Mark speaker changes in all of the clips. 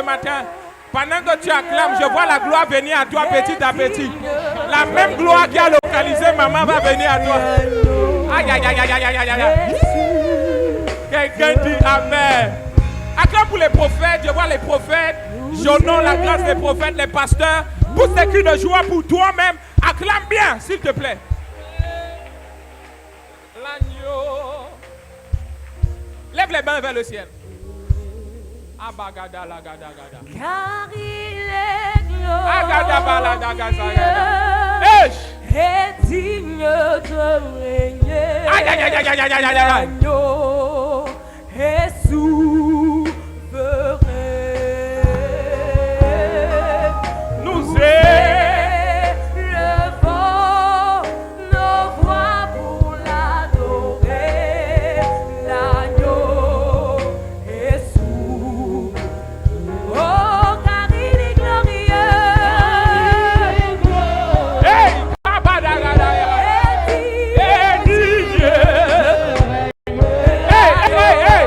Speaker 1: matin. Pendant que tu acclames, je vois la gloire venir à toi petit à petit. La même gloire qui a localisé maman va venir à toi. Aïe, aïe, aïe, aïe, aïe, aïe, aïe. Quelqu'un dit Amen. Acclame pour les prophètes. Je vois les prophètes. J'honore la grâce des prophètes, les pasteurs. Pousse des cris de joie pour toi-même. Acclame bien, s'il te plaît. L'agneau. Lève les mains vers le ciel. Abagada la gada gada.
Speaker 2: Car il est glorieux.
Speaker 1: Agada bala daga zagada.
Speaker 2: Et digne de régner.
Speaker 1: Aïe aïe aïe aïe aïe aïe aïe aïe.
Speaker 2: L'agneau est souverain.
Speaker 1: Nous
Speaker 2: élevons nos voix pour l'adorer. L'agneau est souverain. Oh, car il est glorieux.
Speaker 1: Hey, abadagada. Et digne. Hey hey hey.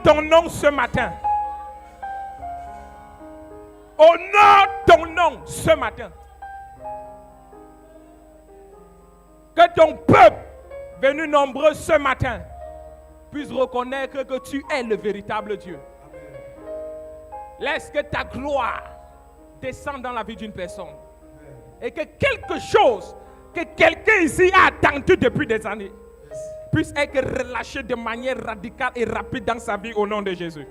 Speaker 1: Ton nom ce matin. Honore ton nom ce matin. Que ton peuple, venu nombreux ce matin, puisse reconnaître que tu es le véritable Dieu. Laisse que ta gloire descende dans la vie d'une personne. Et que quelque chose que quelqu'un ici a attendu depuis des années puisse être relâché de manière radicale et rapide dans sa vie au nom de Jésus.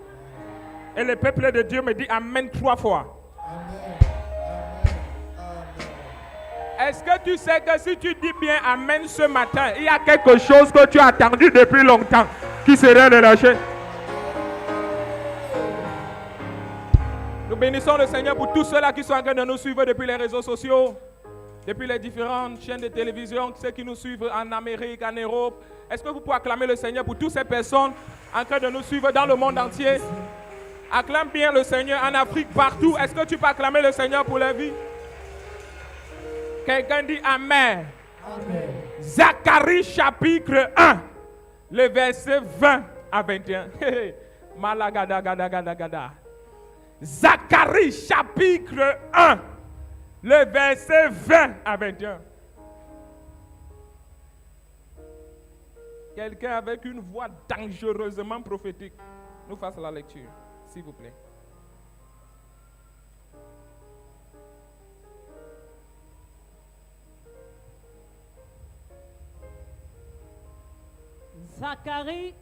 Speaker 1: Et le peuple de Dieu me dit Amen 3 fois.
Speaker 3: Amen.
Speaker 1: Est-ce que tu sais que si tu dis bien Amen ce matin, il y a quelque chose que tu as attendu depuis longtemps qui serait relâché? Nous bénissons le Seigneur pour tous ceux-là qui sont en train de nous suivre depuis les réseaux sociaux, depuis les différentes chaînes de télévision, ceux qui nous suivent en Amérique, en Europe. Est-ce que vous pouvez acclamer le Seigneur pour toutes ces personnes en train de nous suivre dans le monde entier? Acclame bien le Seigneur en Afrique, partout. Est-ce que tu peux acclamer le Seigneur pour la vie? Quelqu'un dit Amen.
Speaker 3: Amen.
Speaker 1: Zacharie chapitre 1, le verset 20 à 21. Malagada gada gada gada. Zacharie chapitre 1, le verset 20 à 21. Quelqu'un avec une voix dangereusement prophétique nous fasse la lecture, s'il vous plaît.
Speaker 4: Zacharie,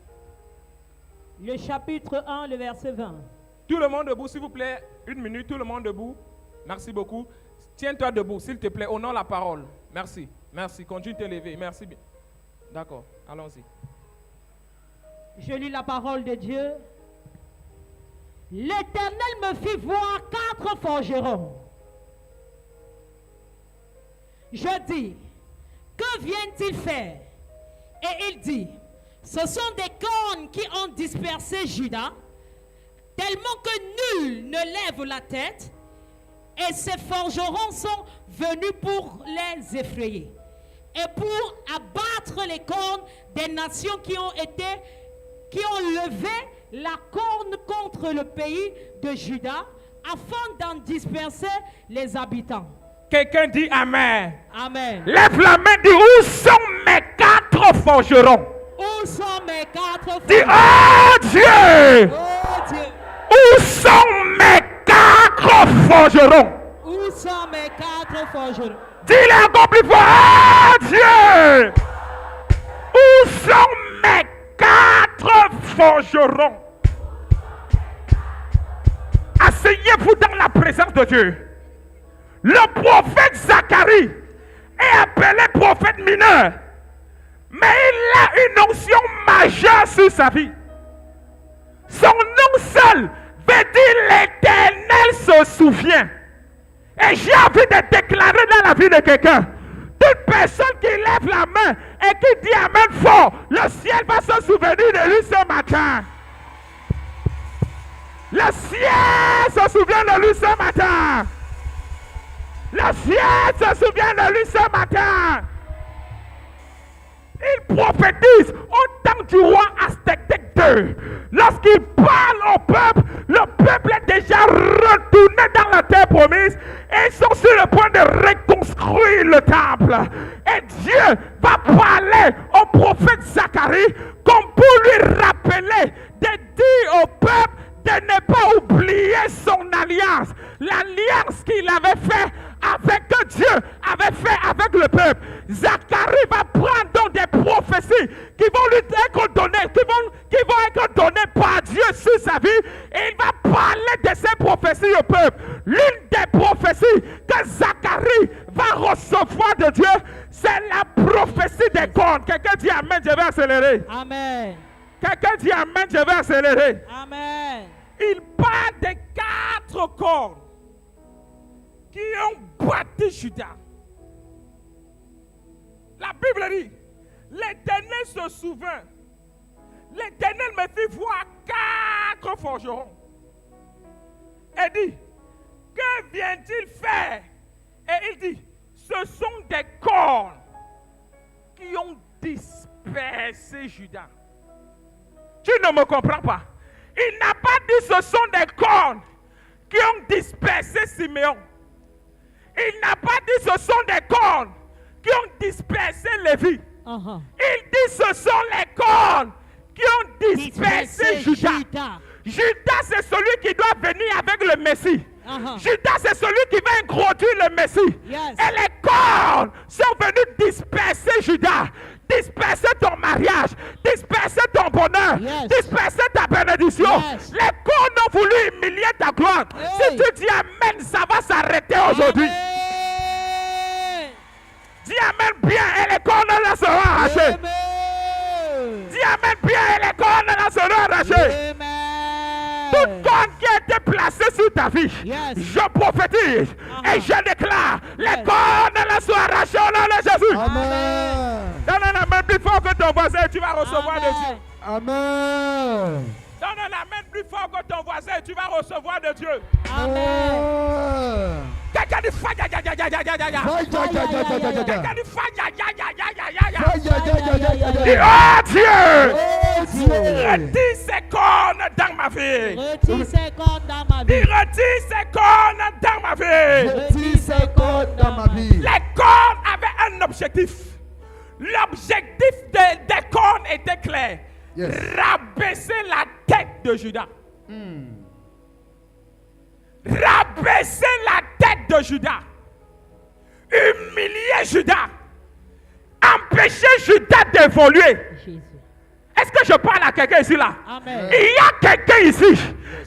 Speaker 4: le chapitre 1, le verset 20.
Speaker 1: Tout le monde debout, s'il vous plaît. Une minute, tout le monde debout. Merci beaucoup. Tiens-toi debout, s'il te plaît. Honore la parole. Merci. Merci. Continue de te lever. Merci bien. D'accord. Allons-y.
Speaker 4: Je lis la parole de Dieu. L'Éternel me fit voir 4 forgerons. Je dis, que viennent-ils faire? Et il dit, ce sont des cornes qui ont dispersé Juda, tellement que nul ne lève la tête, et ces forgerons sont venus pour les effrayer. et pour abattre les cornes des nations qui ont levé la corne contre le pays de Juda, afin d'en disperser les habitants.
Speaker 1: Quelqu'un dit Amen.
Speaker 4: Amen.
Speaker 1: Lève la main, dis où sont mes 4 forgerons?
Speaker 4: Où sont mes 4
Speaker 1: Dis
Speaker 4: forgerons?
Speaker 1: oh Dieu!
Speaker 4: Oh Dieu!
Speaker 1: Où sont mes 4 forgerons?
Speaker 4: Où sont mes 4 forgerons?
Speaker 1: Dis-le encore plus fort. Oh Dieu! Où sont mes 4 forgerons? Asseyez-vous dans la présence de Dieu. Le prophète Zacharie est appelé prophète mineur, mais il a une onction majeure sur sa vie. Son nom seul veut dire l'Éternel se souvient. Et j'ai envie de déclarer dans la vie de quelqu'un, toute personne qui lève la main et qui dit Amen fort, le ciel va se souvenir de lui ce matin. Le ciel se souvient de lui ce matin. Le ciel se souvient de lui ce matin. Il prophétise au temps du roi Astectec II. Lorsqu'il parle au peuple est déjà retourné dans la terre promise et ils sont sur le point de reconstruire le temple. Et Dieu va parler au prophète Zacharie comme pour lui rappeler de dire au peuple de ne pas oublier son alliance. L'alliance qu'il avait fait avec Dieu, avait fait avec le peuple. Zacharie va prendre donc des prophéties qui vont lui être données, qui vont être données par Dieu sur sa vie, et il va parler de ces prophéties au peuple. L'une des prophéties que Zacharie va recevoir de Dieu, c'est la prophétie des cornes. Quelqu'un dit Amen, je vais accélérer.
Speaker 4: Amen.
Speaker 1: Quelqu'un dit Amen, je vais accélérer.
Speaker 4: Amen.
Speaker 1: Il parle des 4 cornes qui ont battu Juda. La Bible dit, l'Éternel se souvint. L'Éternel me fit voir 4 forgerons. Et dit, que vient-il faire? Et il dit, ce sont des cornes qui ont dispersé Juda. Tu ne me comprends pas. Il n'a pas dit ce sont des cornes qui ont dispersé Siméon. Il n'a pas dit ce sont des cornes qui ont dispersé Lévi. Il dit ce sont les cornes qui ont dispersé Judas. Judas, c'est celui qui doit venir avec le Messie. Judas, c'est celui qui va introduire le Messie. Et les cornes sont venus disperser Judas. Disperser ton mariage, disperser ton bonheur, disperser ta bénédiction. Les cornes ont voulu humilier ta gloire. Si tu dis Amen, ça va s'arrêter aujourd'hui. Dis Amen bien et les cornes là seront arrachées. Dis Amen bien et les cornes là seront arrachées. Toute corne qui a été placée sur ta vie, je prophétise et je déclare, les cornes là sont arrachées au nom de Jésus.
Speaker 3: Amen.
Speaker 1: Donne la main plus fort que ton voisin et tu vas recevoir de Dieu.
Speaker 3: Amen.
Speaker 1: Donne la main plus fort que ton voisin et tu vas recevoir de Dieu.
Speaker 3: Amen.
Speaker 1: Quelqu'un dit fa ya ya ya ya ya ya ya. Quelqu'un dit fa ya ya ya ya ya ya ya. Oh Dieu, retire ces cornes dans ma vie.
Speaker 4: Retire ces cornes dans ma vie.
Speaker 1: Retire ces cornes dans ma vie.
Speaker 3: Retire ces cornes dans ma vie.
Speaker 1: Les cornes avaient un objectif. L'objectif des cornes était clair. Rabaisser la tête de Judas. Rabaisser la tête de Judas. Humilier Judas. Empêcher Judas d'évoluer. Est-ce que je parle à quelqu'un ici là?
Speaker 4: Amen.
Speaker 1: Il y a quelqu'un ici.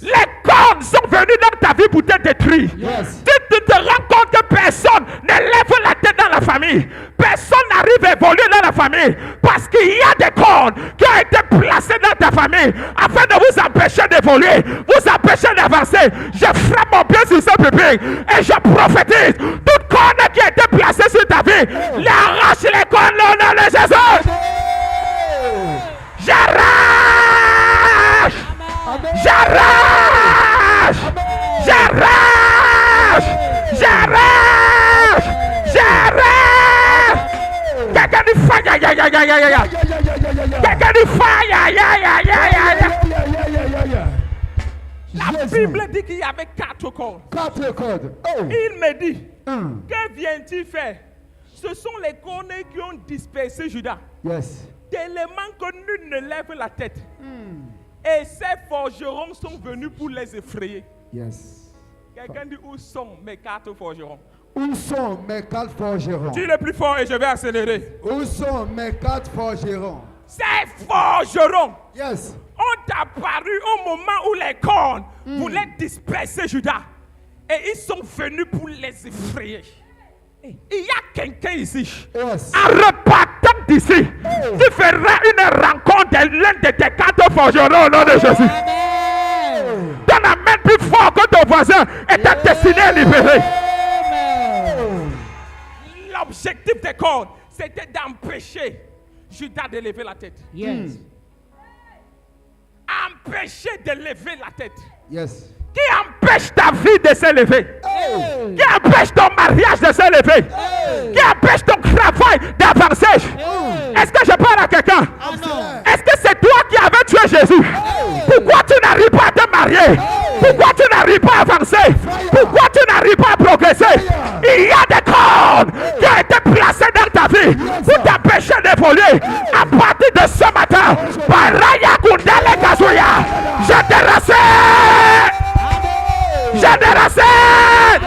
Speaker 1: Les cornes sont venues dans ta vie pour te détruire. Tu te rends compte que personne ne lève la tête dans la famille. Personne n'arrive à évoluer dans la famille. Parce qu'il y a des cornes qui ont été placées dans ta famille afin de vous empêcher d'évoluer, vous empêcher d'avancer. Je frappe mon pied sur ce public et je prophétise. Toute corne qui a été placée sur ta vie, l'arrache les cornes au nom de Jésus. J'arrache! J'arrache! J'arrache! J'arrache! J'arrache! fire, ya, ya, ya, ya, ya, ya. Quelqu'un dit fire, ya, ya, ya, ya, ya. La Bible dit qu'il y avait 4 cordes.
Speaker 3: 4 cordes. Oh.
Speaker 1: Il me dit,
Speaker 3: Hmm.
Speaker 1: que vient-il faire? Ce sont les cornes qui ont dispersé Judas.
Speaker 3: Yes.
Speaker 1: Tellement que nul ne lève la tête. Et ces forgerons sont venus pour les effrayer.
Speaker 3: Yes.
Speaker 1: Quelqu'un dit, où sont mes 4 forgerons?
Speaker 3: Où sont mes 4 forgerons?
Speaker 1: Dis le plus fort et je vais accélérer.
Speaker 3: Où sont mes 4 forgerons?
Speaker 1: Ces forgerons
Speaker 3: Yes.
Speaker 1: ont apparu au moment où les cornes voulaient disperser Judas. Et ils sont venus pour les effrayer. Il y a quelqu'un ici.
Speaker 3: Yes.
Speaker 1: En repartant d'ici, tu feras une rencontre de l'un de tes 4 forgerons au nom de Jésus.
Speaker 3: Amen.
Speaker 1: Donne la main plus fort que ton voisin et ta destinée est libérée.
Speaker 3: Amen.
Speaker 1: L'objectif des cornes, c'était d'empêcher Judas de lever la tête.
Speaker 4: Yes.
Speaker 1: Empêcher de lever la tête.
Speaker 3: Yes.
Speaker 1: Qui empêche ta vie de s'élever?
Speaker 3: Hey.
Speaker 1: Qui empêche ton mariage de s'élever? Qui empêche ton travail d'avancer? Est-ce que je parle à quelqu'un? Est-ce que c'est toi qui avais tué Jésus? Pourquoi tu n'arrives pas à te marier? Pourquoi tu n'arrives pas à avancer? Pourquoi tu n'arrives pas à progresser? Il y a des cordes qui ont été placées dans ta vie pour t'empêcher d'évoluer. À partir de ce matin, Baraya Kundale Kazuya, je te recèle! Je te recèle!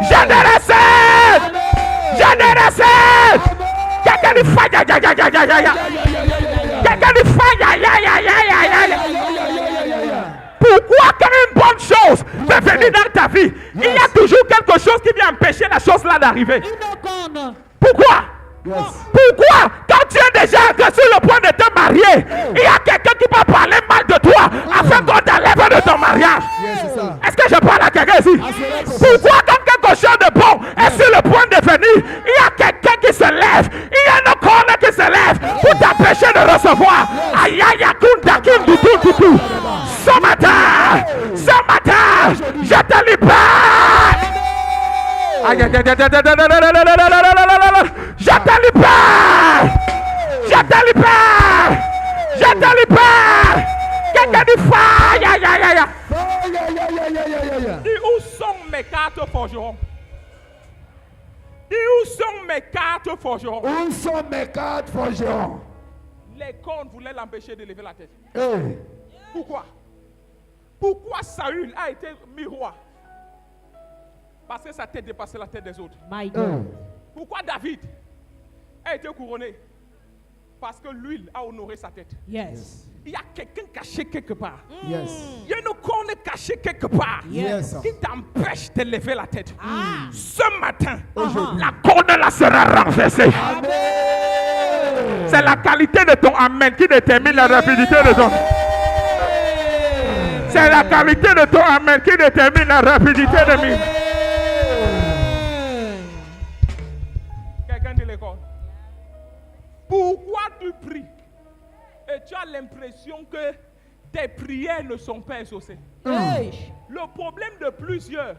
Speaker 1: Je te recèle! Je te recèle! Quelqu'un dit faille, ya, ya, ya, ya, ya, ya. Quelqu'un dit faille, ya, ya, ya, ya, ya, ya. Pourquoi quand une bonne chose peut venir dans ta vie, il y a toujours quelque chose qui vient empêcher la chose là d'arriver?
Speaker 4: Une corne.
Speaker 1: Pourquoi?
Speaker 3: Yes.
Speaker 1: Pourquoi quand tu es déjà sur le point de te marier, il y a quelqu'un qui va parler mal de toi afin qu'on t'enlève de ton mariage?
Speaker 3: Yes, c'est ça.
Speaker 1: Est-ce que je parle à quelqu'un ici? Pourquoi quand quelque chose de bon est sur le point de venir, il y a quelqu'un qui se lève, il y a une corne qui se lève pour t'empêcher de recevoir? Aïe aïe aïe, kundakim, toutou, toutou. Ce matin, je te libère. Aïe, aïe, aïe, aïe, aïe, aïe, aïe, aïe, aïe, je te libère! Je te libère! Je te libère! Quelqu'un dit faille! Aïe, aïe, aïe, aïe.
Speaker 3: Aïe, aïe, aïe, aïe, aïe, aïe, aïe.
Speaker 1: Dis où sont mes 4 forgerons? Dis où sont mes 4 forgerons?
Speaker 3: Où sont mes 4 forgerons?
Speaker 1: Les cornes voulaient l'empêcher de lever la tête.
Speaker 3: Hey.
Speaker 1: Pourquoi? Pourquoi Saül a été mis roi? Parce que sa tête dépassait la tête des autres.
Speaker 4: My God.
Speaker 1: Pourquoi David a été couronné? Parce que l'huile a honoré sa tête.
Speaker 4: Yes.
Speaker 1: Il y a quelqu'un caché quelque part.
Speaker 3: Yes.
Speaker 1: Il y a une corne cachée quelque part
Speaker 3: Yes.
Speaker 1: qui t'empêche de lever la tête.
Speaker 4: Ah.
Speaker 1: Ce matin,
Speaker 3: Aujourd'hui.
Speaker 1: la corne là sera renversée.
Speaker 3: Amen.
Speaker 1: C'est la qualité de ton amen qui détermine la rapidité de ton. C'est la qualité de ton amen qui détermine la rapidité de mi. Quelqu'un dit les cornes. Pourquoi tu pries et tu as l'impression que tes prières ne sont pas exaucées?
Speaker 4: Hey.
Speaker 1: Le problème de plusieurs,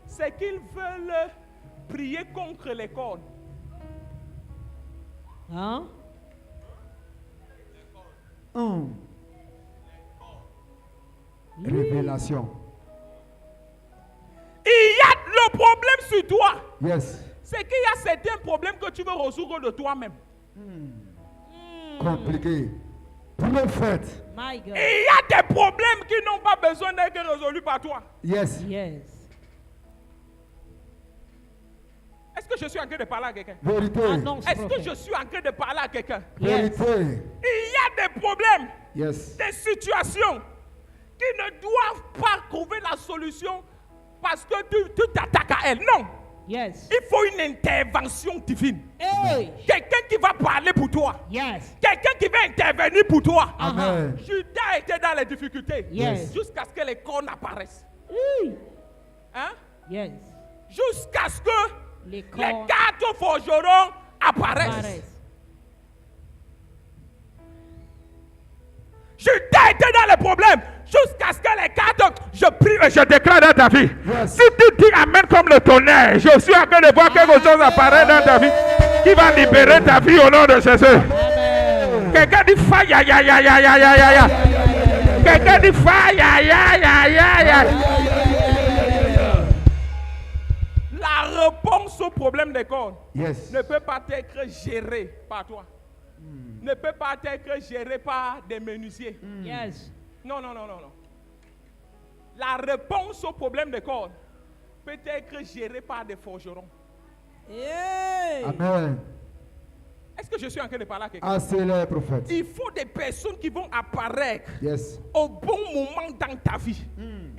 Speaker 1: c'est qu'ils veulent prier contre les cornes.
Speaker 4: Hein?
Speaker 3: Révélation.
Speaker 1: Il y a le problème sur toi.
Speaker 3: Yes.
Speaker 1: C'est qu'il y a certains problèmes que tu veux résoudre de toi-même.
Speaker 3: Compliqué. Prophète.
Speaker 4: My God.
Speaker 1: Et il y a des problèmes qui n'ont pas besoin d'être résolus par toi.
Speaker 3: Yes.
Speaker 4: Yes.
Speaker 1: Est-ce que je suis en train de parler à quelqu'un?
Speaker 3: Vérité.
Speaker 4: Annonce,
Speaker 1: Est-ce que
Speaker 4: prophète.
Speaker 1: je suis en train de parler à quelqu'un?
Speaker 4: Yes.
Speaker 3: Vérité.
Speaker 1: Il y a des problèmes,
Speaker 3: Yes.
Speaker 1: des situations qui ne doivent pas trouver la solution parce que tu t'attaques à elles. Non.
Speaker 4: Yes.
Speaker 1: Il faut une intervention divine.
Speaker 4: Hey.
Speaker 1: Quelqu'un qui va parler pour toi.
Speaker 4: Yes.
Speaker 1: Quelqu'un qui va intervenir pour toi.
Speaker 3: Amen.
Speaker 1: Judas était dans les difficultés.
Speaker 4: Yes.
Speaker 1: Jusqu'à ce que les cornes apparaissent.
Speaker 4: Oui.
Speaker 1: Hein?
Speaker 4: Yes.
Speaker 1: Jusqu'à ce que
Speaker 4: Les
Speaker 1: les
Speaker 4: cornes
Speaker 1: 4 forgerons apparaissent.
Speaker 4: apparaissent.
Speaker 1: Judas était dans les problèmes. Jusqu'à ce que les 4, je prie et je déclare dans ta vie.
Speaker 3: Yes.
Speaker 1: Si tu dis Amen comme le tonnerre, je suis en train de voir quelque chose apparaître dans ta vie. qui va libérer ta vie au nom de Jésus. Quelqu'un dit faille, aïe, aïe, aïe, aïe, aïe, aïe, aïe. Quelqu'un dit faille, aïe, aïe, aïe, aïe, aïe. La réponse au problème des cornes
Speaker 3: Yes.
Speaker 1: ne peut pas être gérée par toi. Ne peut pas être gérée par des menuisiers.
Speaker 4: Yes.
Speaker 1: Non, non, non, non, non. La réponse au problème des cornes peut être gérée par des forgerons.
Speaker 3: Amen.
Speaker 1: Est-ce que je suis en train de parler à quelqu'un?
Speaker 3: Accélère, prophète.
Speaker 1: Il faut des personnes qui vont apparaître
Speaker 3: Yes.
Speaker 1: au bon moment dans ta vie.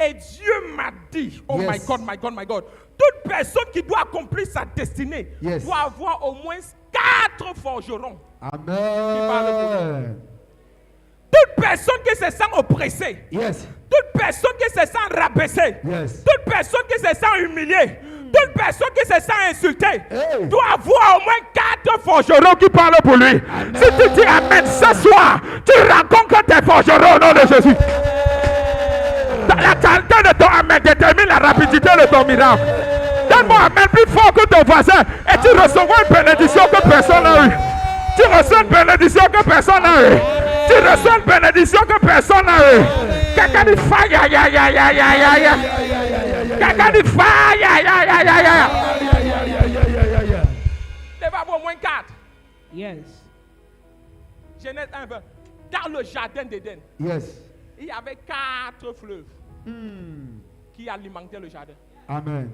Speaker 1: Et Dieu m'a dit, oh
Speaker 3: Yes.
Speaker 1: my God, my God, my God, toute personne qui doit accomplir sa destinée
Speaker 3: Yes.
Speaker 1: doit avoir au moins 4 forgerons.
Speaker 3: Amen.
Speaker 1: Toute personne qui se sent oppressée,
Speaker 3: Yes.
Speaker 1: toute personne qui se sent rabaissée,
Speaker 3: Yes.
Speaker 1: toute personne qui se sent humiliée, toute personne qui se sent insultée,
Speaker 3: Hey.
Speaker 1: doit avoir au moins 4 forgerons qui parlent pour lui. Si tu dis Amen ce soir, tu rencontres tes forgerons au nom de Jésus. La qualité de ton Amen détermine la rapidité de ton miracle. Donne-moi Amen plus fort que ton voisin et tu recevras une bénédiction que personne n'a eu. Tu reçois une bénédiction que personne n'a eu. Tu reçois une bénédiction que personne n'a eu. Quelqu'un dit faille, aïe, aïe, aïe, aïe, aïe, aïe, aïe. Quelqu'un dit faille, aïe, aïe, aïe, aïe, aïe. Tu vas avoir au moins 4.
Speaker 4: Yes.
Speaker 1: Genèse 1, 20. Dans le jardin d'Éden,
Speaker 3: Yes.
Speaker 1: il y avait 4 fleuves qui alimentaient le jardin.
Speaker 3: Amen.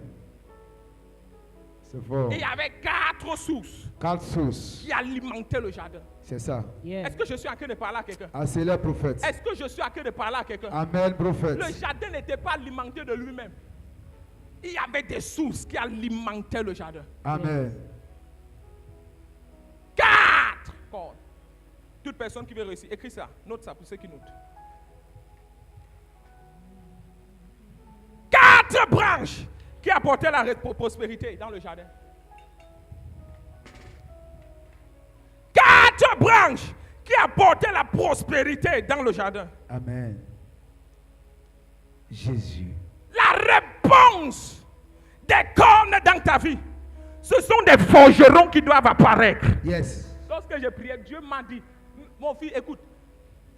Speaker 3: C'est fort.
Speaker 1: Il y avait 4 sources
Speaker 3: 4 sources.
Speaker 1: qui alimentaient le jardin.
Speaker 3: C'est ça.
Speaker 4: Yes.
Speaker 1: Est-ce que je suis en train de parler à quelqu'un?
Speaker 3: Accélère, prophète.
Speaker 1: Est-ce que je suis en train de parler à quelqu'un?
Speaker 3: Amen, prophète.
Speaker 1: Le jardin n'était pas alimenté de lui-même. Il y avait des sources qui alimentaient le jardin.
Speaker 3: Amen.
Speaker 1: 4 cordes. Toute personne qui veut réussir, écris ça. Note ça pour ceux qui notent. 4 branches qui apportaient la prospérité dans le jardin. 4 branches qui apportaient la prospérité dans le jardin.
Speaker 3: Amen. Jésus.
Speaker 1: La réponse des cornes dans ta vie, ce sont des forgerons qui doivent apparaître.
Speaker 3: Yes.
Speaker 1: Lorsque je priais, Dieu m'a dit, mon fils, écoute,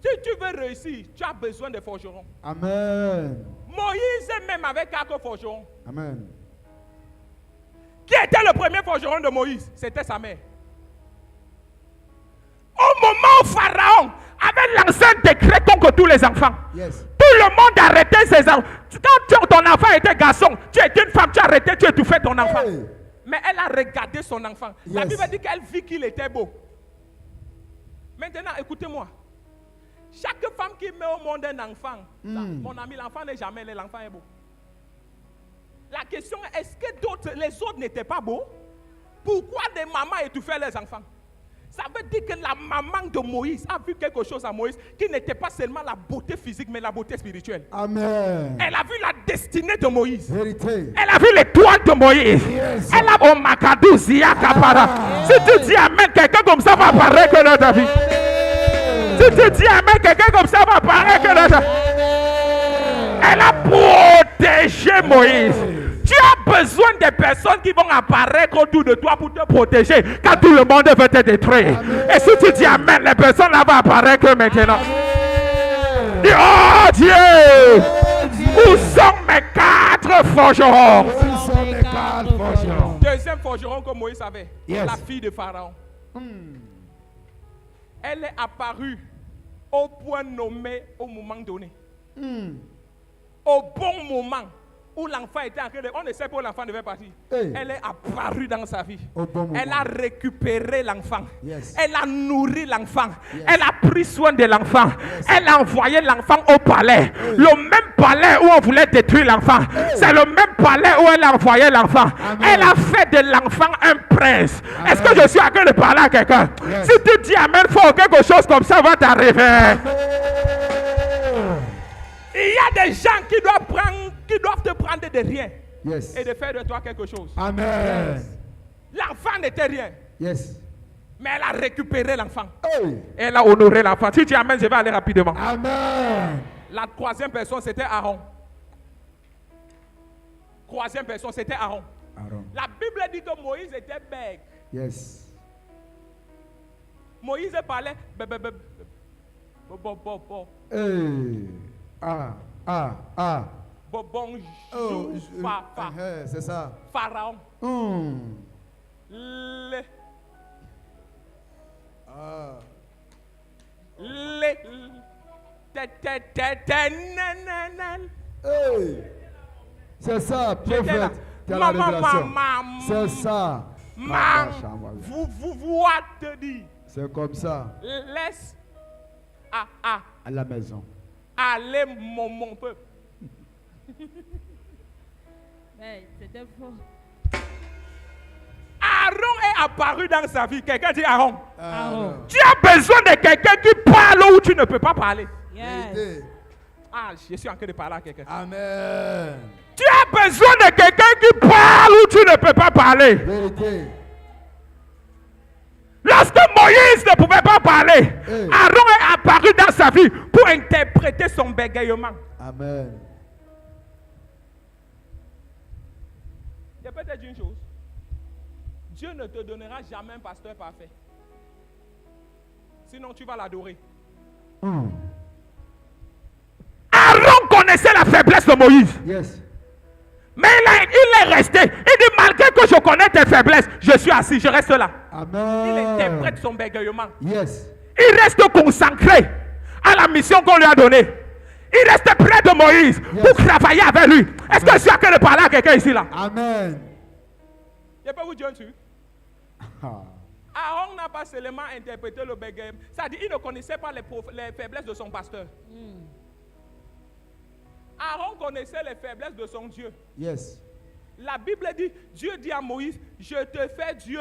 Speaker 1: si tu veux réussir, tu as besoin de forgerons.
Speaker 3: Amen.
Speaker 1: Moïse même avec 4 forgerons.
Speaker 3: Amen.
Speaker 1: Qui était le premier forgeron de Moïse? C'était sa mère. Au moment où Pharaon avait lancé un décret contre tous les enfants,
Speaker 3: Yes.
Speaker 1: tout le monde arrêtait ses enfants. Quand ton enfant était garçon, tu étais une femme, tu arrêtais, tu étouffais ton enfant.
Speaker 3: Hey.
Speaker 1: Mais elle a regardé son enfant. La
Speaker 3: Yes.
Speaker 1: Bible dit qu'elle vit qu'il était beau. Maintenant, écoutez-moi. Chaque femme qui met au monde un enfant, mon ami, l'enfant n'est jamais laid, l'enfant est beau. La question est, est-ce que les autres n'étaient pas beaux? Pourquoi des mamans étouffaient les enfants? Ça veut dire que la maman de Moïse a vu quelque chose à Moïse qui n'était pas seulement la beauté physique, mais la beauté spirituelle.
Speaker 3: Amen.
Speaker 1: Elle a vu la destinée de Moïse.
Speaker 3: Vérité.
Speaker 1: Elle a vu l'étoile de Moïse.
Speaker 3: Yes.
Speaker 1: Elle a au Makadou Zia Kapara. Si tu dis Amen, quelqu'un comme ça va apparaître dans ta vie. Si tu dis Amen, quelqu'un comme ça va apparaître dans ta vie. Elle a protégé Moïse. Tu as besoin de personnes qui vont apparaître autour de toi pour te protéger quand tout le monde veut te détruire.
Speaker 3: Amen.
Speaker 1: Et si tu dis Amen, les personnes là vont apparaître maintenant. Dis, oh Dieu, où sont mes 4 forgerons?
Speaker 3: Où sont les 4 forgerons?
Speaker 1: Deuxième forgeron que Moïse avait,
Speaker 3: Yes.
Speaker 1: la fille de Pharaon. Elle est apparue au point nommé au moment donné. Au bon moment où l'enfant était en train de... On ne sait pas où l'enfant devait partir.
Speaker 3: Hey.
Speaker 1: Elle est apparue dans sa vie.
Speaker 3: Au bon moment.
Speaker 1: Elle a récupéré l'enfant.
Speaker 3: Yes.
Speaker 1: Elle a nourri l'enfant.
Speaker 3: Yes.
Speaker 1: Elle a pris soin de l'enfant.
Speaker 3: Yes.
Speaker 1: Elle a envoyé l'enfant au palais. Le même palais où on voulait détruire l'enfant. C'est le même palais où elle a envoyé l'enfant.
Speaker 3: Amen.
Speaker 1: Elle a fait de l'enfant un prince.
Speaker 3: Amen.
Speaker 1: Est-ce que je suis en train de parler à quelqu'un?
Speaker 3: Yes.
Speaker 1: Si tu dis Amen, faut quelque chose comme ça va t'arriver. Il y a des gens qui doivent te prendre de rien
Speaker 3: Yes.
Speaker 1: et de faire de toi quelque chose.
Speaker 3: Amen.
Speaker 1: L'enfant n'était rien,
Speaker 3: Yes.
Speaker 1: mais elle a récupéré l'enfant.
Speaker 3: Hey.
Speaker 1: Elle a honoré l'enfant. Si tu Amen, je vais aller rapidement.
Speaker 3: Amen.
Speaker 1: La troisième personne, c'était Aaron. Troisième personne, c'était Aaron.
Speaker 3: Aaron.
Speaker 1: La Bible dit que Moïse était bègue.
Speaker 3: Yes.
Speaker 1: Moïse parlait. Bonjour,
Speaker 3: c'est ça.
Speaker 1: Pharaon.
Speaker 3: C'est ça,
Speaker 1: J'étais là.
Speaker 3: prophète. Tu as la révélation. C'est ça.
Speaker 1: Vous te dit.
Speaker 3: C'est comme ça.
Speaker 1: Laisse
Speaker 3: À la maison.
Speaker 1: aller mon peuple.
Speaker 4: Mais c'était faux.
Speaker 1: Aaron est apparu dans sa vie. Quelqu'un dit Aaron.
Speaker 4: Aaron.
Speaker 1: Tu as besoin de quelqu'un qui parle où tu ne peux pas parler.
Speaker 4: Yes.
Speaker 3: Vérité.
Speaker 1: Ah, je suis en train de parler à quelqu'un.
Speaker 3: Amen.
Speaker 1: Tu as besoin de quelqu'un qui parle où tu ne peux pas parler.
Speaker 3: Vérité.
Speaker 1: Lorsque Moïse ne pouvait pas parler, Aaron est apparu dans sa vie pour interpréter son bégayement.
Speaker 3: Amen.
Speaker 1: Je peux te dire une chose. Dieu ne te donnera jamais un pasteur parfait. Sinon, tu vas l'adorer. Aaron connaissait la faiblesse de Moïse.
Speaker 3: Yes.
Speaker 1: Mais il est resté. Il dit, malgré que je connais tes faiblesses, je suis assis, je reste là.
Speaker 3: Amen.
Speaker 1: Il interprète son bégayement.
Speaker 3: Yes.
Speaker 1: Il reste consacré à la mission qu'on lui a donnée. Il reste près de Moïse pour travailler avec lui. Est-ce que je suis en train de parler à quelqu'un ici là?
Speaker 3: Amen.
Speaker 1: Je peux vous dire un truc. Aaron n'a pas seulement interprété le bégayement. C'est-à-dire qu'il ne connaissait pas les faiblesses de son pasteur. Aaron connaissait les faiblesses de son Dieu.
Speaker 3: Yes.
Speaker 1: La Bible dit, Dieu dit à Moïse, je te fais Dieu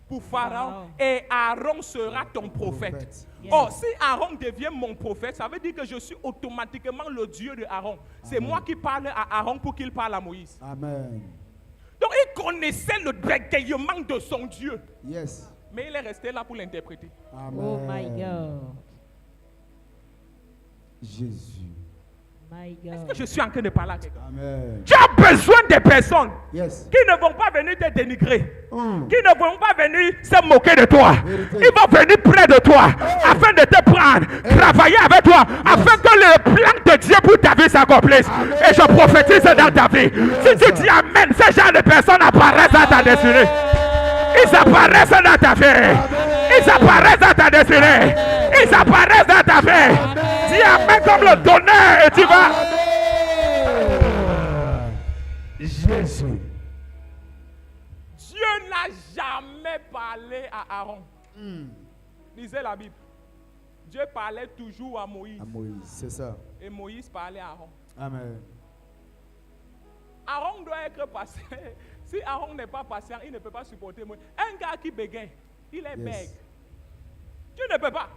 Speaker 1: pour Pharaon et Aaron sera ton prophète.
Speaker 4: Yes.
Speaker 1: Or, si Aaron devient mon prophète, ça veut dire que je suis automatiquement le Dieu de Aaron. C'est moi qui parle à Aaron pour qu'il parle à Moïse.
Speaker 3: Amen.
Speaker 1: Donc, il connaissait le bégayement de son Dieu.
Speaker 3: Yes.
Speaker 1: Mais il est resté là pour l'interpréter.
Speaker 3: Amen.
Speaker 4: Oh my God.
Speaker 3: Jésus.
Speaker 4: My
Speaker 1: Est-ce que
Speaker 4: God.
Speaker 1: je suis en train de parler à quelqu'un?
Speaker 3: Amen.
Speaker 1: Tu as besoin des personnes
Speaker 3: Yes.
Speaker 1: qui ne vont pas venir te dénigrer,
Speaker 3: Mm.
Speaker 1: qui ne vont pas venir se moquer de toi.
Speaker 3: Vérité.
Speaker 1: Ils vont venir près de toi afin de te prendre, travailler avec toi, afin que le plan de Dieu pour ta vie s'accomplisse. Et je prophétise dans ta vie. Si tu dis Amen, ces genre de personnes apparaissent dans ta destinée. Ils apparaissent dans ta vie. Ils apparaissent dans ta destinée. Ils apparaissent dans ta vie. Dis Amen comme le tonnerre et tu vas.
Speaker 3: Jésus.
Speaker 1: Dieu n'a jamais parlé à Aaron. Lisez la Bible. Dieu parlait toujours à Moïse.
Speaker 3: À Moïse, c'est ça.
Speaker 1: Et Moïse parlait à Aaron.
Speaker 3: Amen.
Speaker 1: Aaron doit être patient. Si Aaron n'est pas patient, il ne peut pas supporter Moïse. Un gars qui bégaye, il est bègue. Dieu ne peut pas.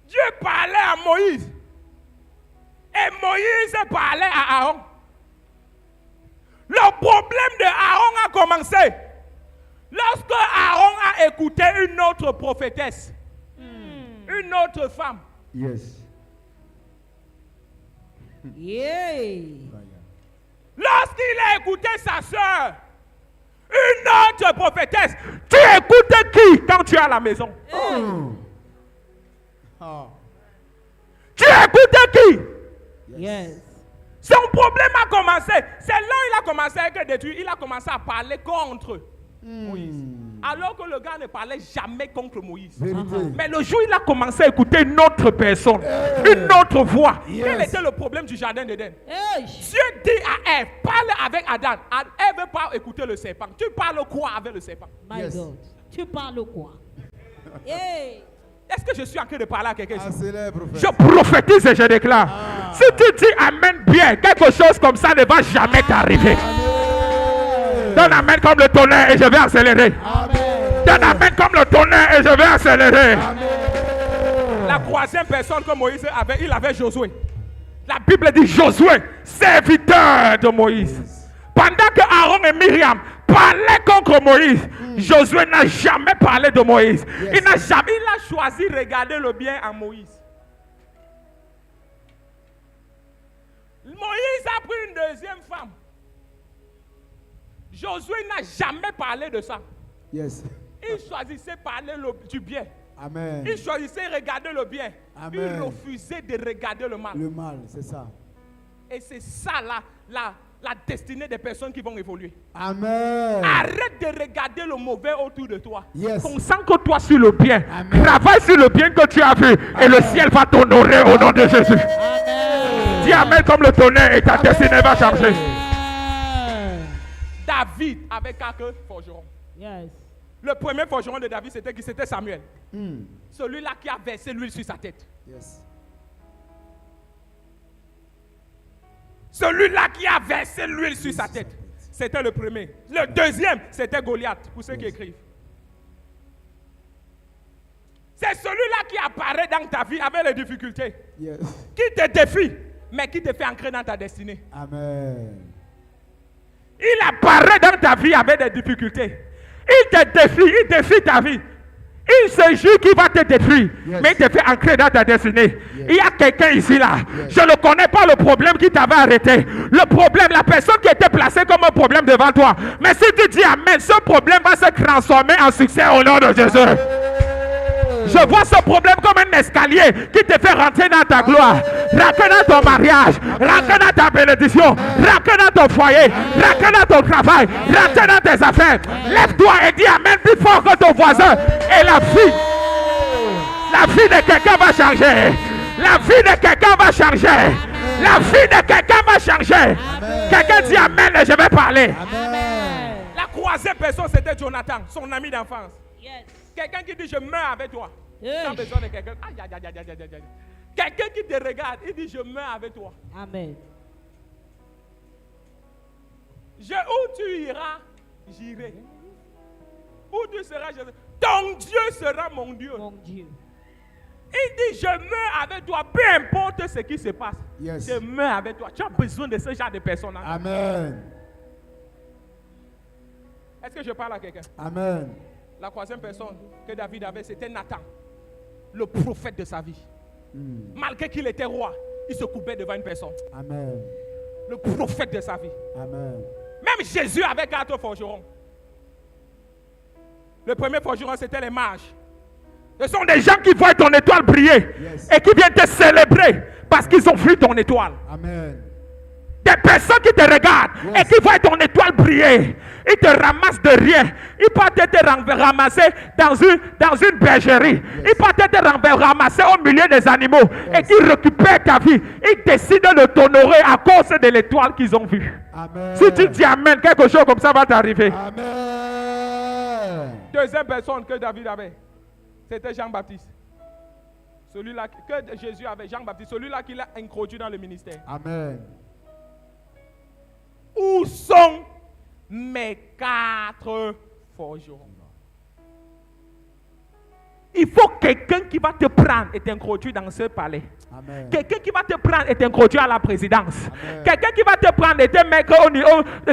Speaker 1: Dieu parlait à Moïse. Et Moïse parlait à Aaron. Le problème de Aaron a commencé lorsque Aaron a écouté une autre prophétesse, une autre femme.
Speaker 3: Yes.
Speaker 4: Yeah.
Speaker 1: Lorsqu'il a écouté sa soeur, une autre prophétesse. Tu écoutes qui quand tu es à la maison? Tu écoutes qui?
Speaker 4: Yes.
Speaker 1: Son problème a commencé. C'est là où il a commencé à être détruit. Il a commencé à parler contre Moïse. Alors que le gars ne parlait jamais contre Moïse.
Speaker 3: Vérité.
Speaker 1: Mais le jour où il a commencé à écouter une autre personne, une autre voix, quel était le problème du jardin d'Éden?
Speaker 4: Hey.
Speaker 1: Dieu dit à Ève, parle avec Adam. Ève veut pas écouter le serpent. Tu parles quoi avec le serpent?
Speaker 4: My
Speaker 3: Yes.
Speaker 4: God. Tu parles quoi? Hey.
Speaker 1: Est-ce que je suis en train de parler à quelqu'un ici?
Speaker 3: Accélère, prophète.
Speaker 1: Je prophétise et je déclare. Si tu dis Amen bien, quelque chose comme ça ne va jamais t'arriver. Donne Amen comme le tonnerre et je vais accélérer. Donne Amen comme le tonnerre et je vais accélérer. La troisième personne que Moïse avait, il avait Josué. La Bible dit Josué, serviteur de Moïse. Pendant que Aaron et Myriam parlaient contre Moïse, Josué n'a jamais parlé de Moïse. Il a choisi de regarder le bien en Moïse. Moïse a pris une deuxième femme. Josué n'a jamais parlé de ça.
Speaker 3: Yes.
Speaker 1: Il choisissait de parler du bien.
Speaker 3: Amen.
Speaker 1: Il choisissait de regarder le bien.
Speaker 3: Amen.
Speaker 1: Il refusait de regarder le mal.
Speaker 3: Le mal, c'est ça.
Speaker 1: Et c'est ça la destinée des personnes qui vont évoluer.
Speaker 3: Amen.
Speaker 1: Arrête de regarder le mauvais autour de toi.
Speaker 3: Yes.
Speaker 1: Concentre-toi sur le bien.
Speaker 3: Amen.
Speaker 1: Travaille sur le bien que tu as vu. Et le ciel va t'honorer au nom de Jésus. Dis Amen comme le tonnerre et ta destinée va changer. David avait 4 forgerons.
Speaker 4: Yes.
Speaker 1: Le premier forgeron de David, c'était qui? C'était Samuel.
Speaker 3: Hmm.
Speaker 1: Celui-là qui a versé l'huile sur sa tête.
Speaker 3: Yes.
Speaker 1: Celui-là qui a versé l'huile sur sa tête. C'était le premier. Le deuxième, c'était Goliath, pour ceux qui écrivent. C'est celui-là qui apparaît dans ta vie avec les difficultés.
Speaker 3: Yes.
Speaker 1: Qui te défie, mais qui te fait ancrer dans ta destinée.
Speaker 3: Amen.
Speaker 1: Il apparaît dans ta vie avec des difficultés. Il te défie, il défie ta vie. Il se jure qu'il va te détruire,
Speaker 3: Yes.
Speaker 1: mais il te fait ancrer dans ta destinée.
Speaker 3: Yes.
Speaker 1: Il y a quelqu'un ici là.
Speaker 3: Yes.
Speaker 1: Je ne connais pas le problème qui t'avait arrêté. Le problème, la personne qui était placée comme un problème devant toi. Mais si tu dis Amen, ce problème va se transformer en succès au nom de Jésus. Je vois ce problème comme un escalier qui te fait rentrer dans ta gloire. Rentrer dans ton mariage, rentrer dans ta bénédiction, rentrer dans ton foyer, rentrer dans ton travail, rentrer dans tes affaires. Lève-toi et dis Amen plus fort que ton voisin. Et la vie de quelqu'un va changer. La vie de quelqu'un va changer. La vie de quelqu'un va changer. Quelqu'un dit Amen et je vais parler.
Speaker 3: Amen.
Speaker 1: La troisième personne, c'était Jonathan, son ami d'enfance.
Speaker 4: Yes.
Speaker 1: Quelqu'un qui dit je meurs avec toi.
Speaker 4: Hey.
Speaker 1: Tu as besoin de quelqu'un. Aïe, aïe, aïe, aïe, aïe, aïe, aïe. Quelqu'un qui te regarde, il dit je meurs avec toi.
Speaker 4: Amen.
Speaker 1: Où tu iras, j'irai. Où tu seras, je serai. Ton Dieu sera mon Dieu.
Speaker 4: Mon Dieu.
Speaker 1: Il dit je meurs avec toi, peu importe ce qui se passe.
Speaker 3: Yes.
Speaker 1: Je meurs avec toi. Tu as besoin de ce genre de personnes.
Speaker 3: Amen.
Speaker 1: Est-ce que je parle à quelqu'un?
Speaker 3: Amen.
Speaker 1: La troisième personne que David avait, c'était Nathan, le prophète de sa vie.
Speaker 3: Hmm.
Speaker 1: Malgré qu'il était roi, il se coupait devant une personne.
Speaker 3: Amen.
Speaker 1: Le prophète de sa vie.
Speaker 3: Amen.
Speaker 1: Même Jésus avait 4 forgerons. Le premier forgeron, c'était les mages. Ce sont des gens qui voient ton étoile briller,
Speaker 3: Yes.
Speaker 1: et qui viennent te célébrer parce qu'ils ont vu ton étoile.
Speaker 3: Amen.
Speaker 1: Des personnes qui te regardent,
Speaker 3: Yes.
Speaker 1: et qui voient ton étoile briller. Ils te ramassent de rien. Ils partent te ramasser dans une bergerie.
Speaker 3: Yes.
Speaker 1: Ils partent te ramasser au milieu des animaux.
Speaker 3: Yes.
Speaker 1: Et qui récupèrent ta vie. Ils décident de t'honorer à cause de l'étoile qu'ils ont vue.
Speaker 3: Amen.
Speaker 1: Si tu dis Amen, quelque chose comme ça va t'arriver.
Speaker 3: Amen.
Speaker 1: Deuxième personne que David avait, c'était Jean-Baptiste. Celui-là que Jésus avait, Jean-Baptiste, celui-là qu'il a introduit dans le ministère.
Speaker 3: Amen.
Speaker 1: Où sont mes 4 forgerons? Il faut quelqu'un qui va te prendre et t'introduire dans ce palais.
Speaker 3: Amen.
Speaker 1: Quelqu'un qui va te prendre et t'introduire à la présidence.
Speaker 3: Amen.
Speaker 1: Quelqu'un qui va te prendre et te mettre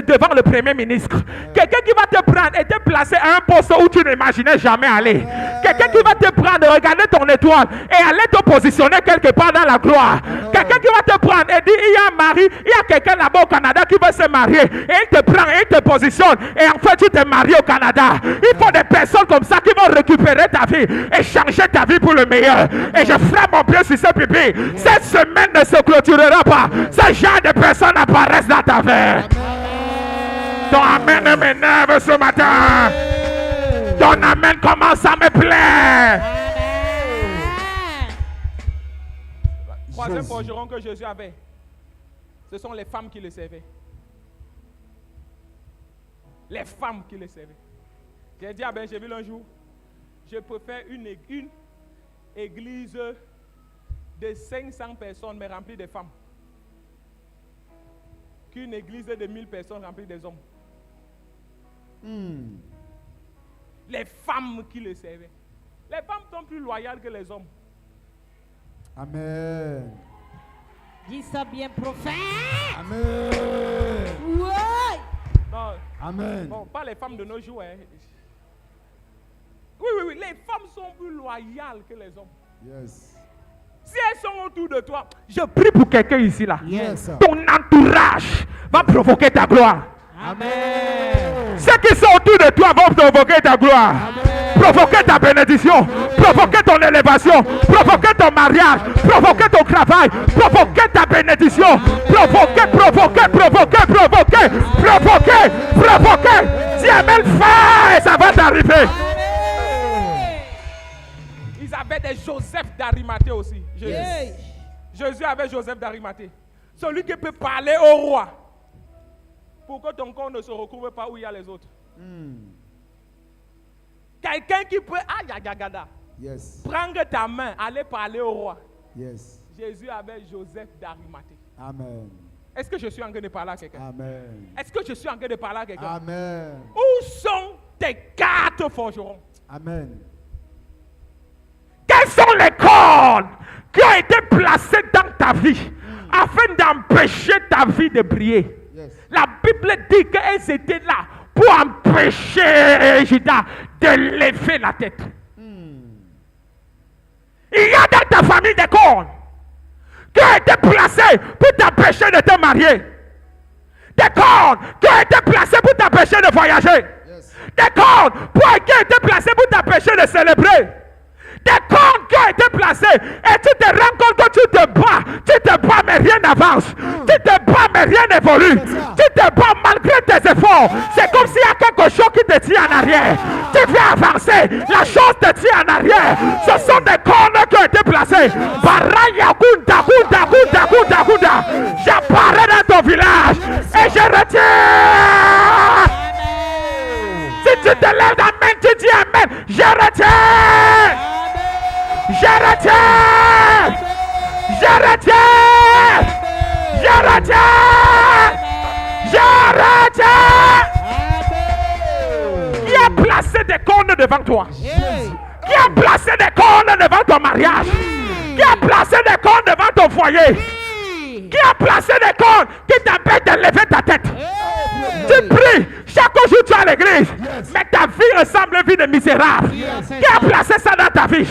Speaker 1: devant le premier ministre. Quelqu'un qui va te prendre et te placer à un poste où tu n'imaginais jamais aller. Quelqu'un qui va te prendre, regarder ton étoile et aller te positionner quelque part dans la gloire. Quelqu'un qui va te prendre et dire il y a un mari, il y a quelqu'un là-bas au Canada qui veut se marier. Et il te prend et il te positionne. Et en fait tu te maries au Canada. Il faut des personnes comme ça qui vont récupérer ta vie et changer ta vie pour le meilleur. Et je frappe mon pied sur ce pipi. Cette semaine ne se clôturera pas. Ce genre de personnes apparaissent dans ta vie. Ton amen m'énerve ce matin. Ton amen commence à me plaire. Troisième
Speaker 3: Jésus.
Speaker 1: forgeron que Jésus avait, ce sont les femmes qui le servaient. Les femmes qui le servaient. J'ai dit à Benjeville un jour, je préfère une église de 500 personnes mais remplie de femmes qu'une église de 1000 personnes remplie des hommes.
Speaker 3: Hmm.
Speaker 1: Les femmes qui le servaient. Les femmes sont plus loyales que les hommes.
Speaker 3: Amen.
Speaker 4: Dis ça bien, prophète.
Speaker 3: Amen.
Speaker 4: Ouais.
Speaker 1: Non,
Speaker 3: Amen.
Speaker 1: bon, pas les femmes de nos jours. Hein. Oui, les femmes sont plus loyales que les hommes.
Speaker 3: Yes.
Speaker 1: Si elles sont autour de toi, je prie pour quelqu'un ici là.
Speaker 3: Yes.
Speaker 1: Ton entourage va provoquer ta gloire.
Speaker 3: Amen.
Speaker 1: Ceux qui sont autour de toi vont provoquer ta gloire.
Speaker 3: Amen.
Speaker 1: provoquer ta bénédiction, provoquer ton élévation, provoquer ton mariage, provoquer ton travail, provoquer ta bénédiction, provoquer. Si Amen fait, ça va t'arriver. Ils avaient des Joseph d'Arimathée aussi. Jésus avait Joseph d'Arimathée. Celui qui peut parler au roi. Pour que ton corps ne se recouvre pas où il y a les autres. Quelqu'un qui peut prendre ta main, aller parler au roi. Jésus avait Joseph d'Arimathée.
Speaker 3: Amen.
Speaker 1: Est-ce que je suis en train de parler à quelqu'un?
Speaker 3: Amen.
Speaker 1: Est-ce que je suis en train de parler à quelqu'un?
Speaker 3: Amen.
Speaker 1: Où sont tes 4 forgerons?
Speaker 3: Amen.
Speaker 1: Quelles sont les cordes qui ont été placées dans ta vie afin d'empêcher ta vie de briller? La Bible dit qu'elles étaient là pour empêcher Judas de lever la tête. Il y a dans ta famille des cordes qui ont été placées pour t'empêcher de te marier. Des cordes qui ont été placées pour t'empêcher de voyager. Des cordes qui ont été placées pour t'empêcher de célébrer. Des cordes qui ont été placées et tu te rends compte que tu te bats mais rien n'avance. Tu te bats mais rien n'évolue. Tu te bats malgré tes efforts. C'est comme s'il y a quelque chose qui te tient en arrière. Tu veux avancer, la chose te tient en arrière. Ce sont des cordes qui ont été placées. J'apparais dans ton village et je retiens. Si tu te lèves la main, tu dis Amen. Je retiens. Je retiens. Je retiens. Je retiens. Je retiens. Qui a placé des cornes devant toi? Qui a placé des cornes devant ton mariage? Qui a placé des cornes devant ton foyer? Qui a placé des cornes qui t'empêchent de lever ta tête? Tu pries, chaque jour tu es à l'église, mais ta vie ressemble à une vie de misérable. Qui a placé ça dans ta vie?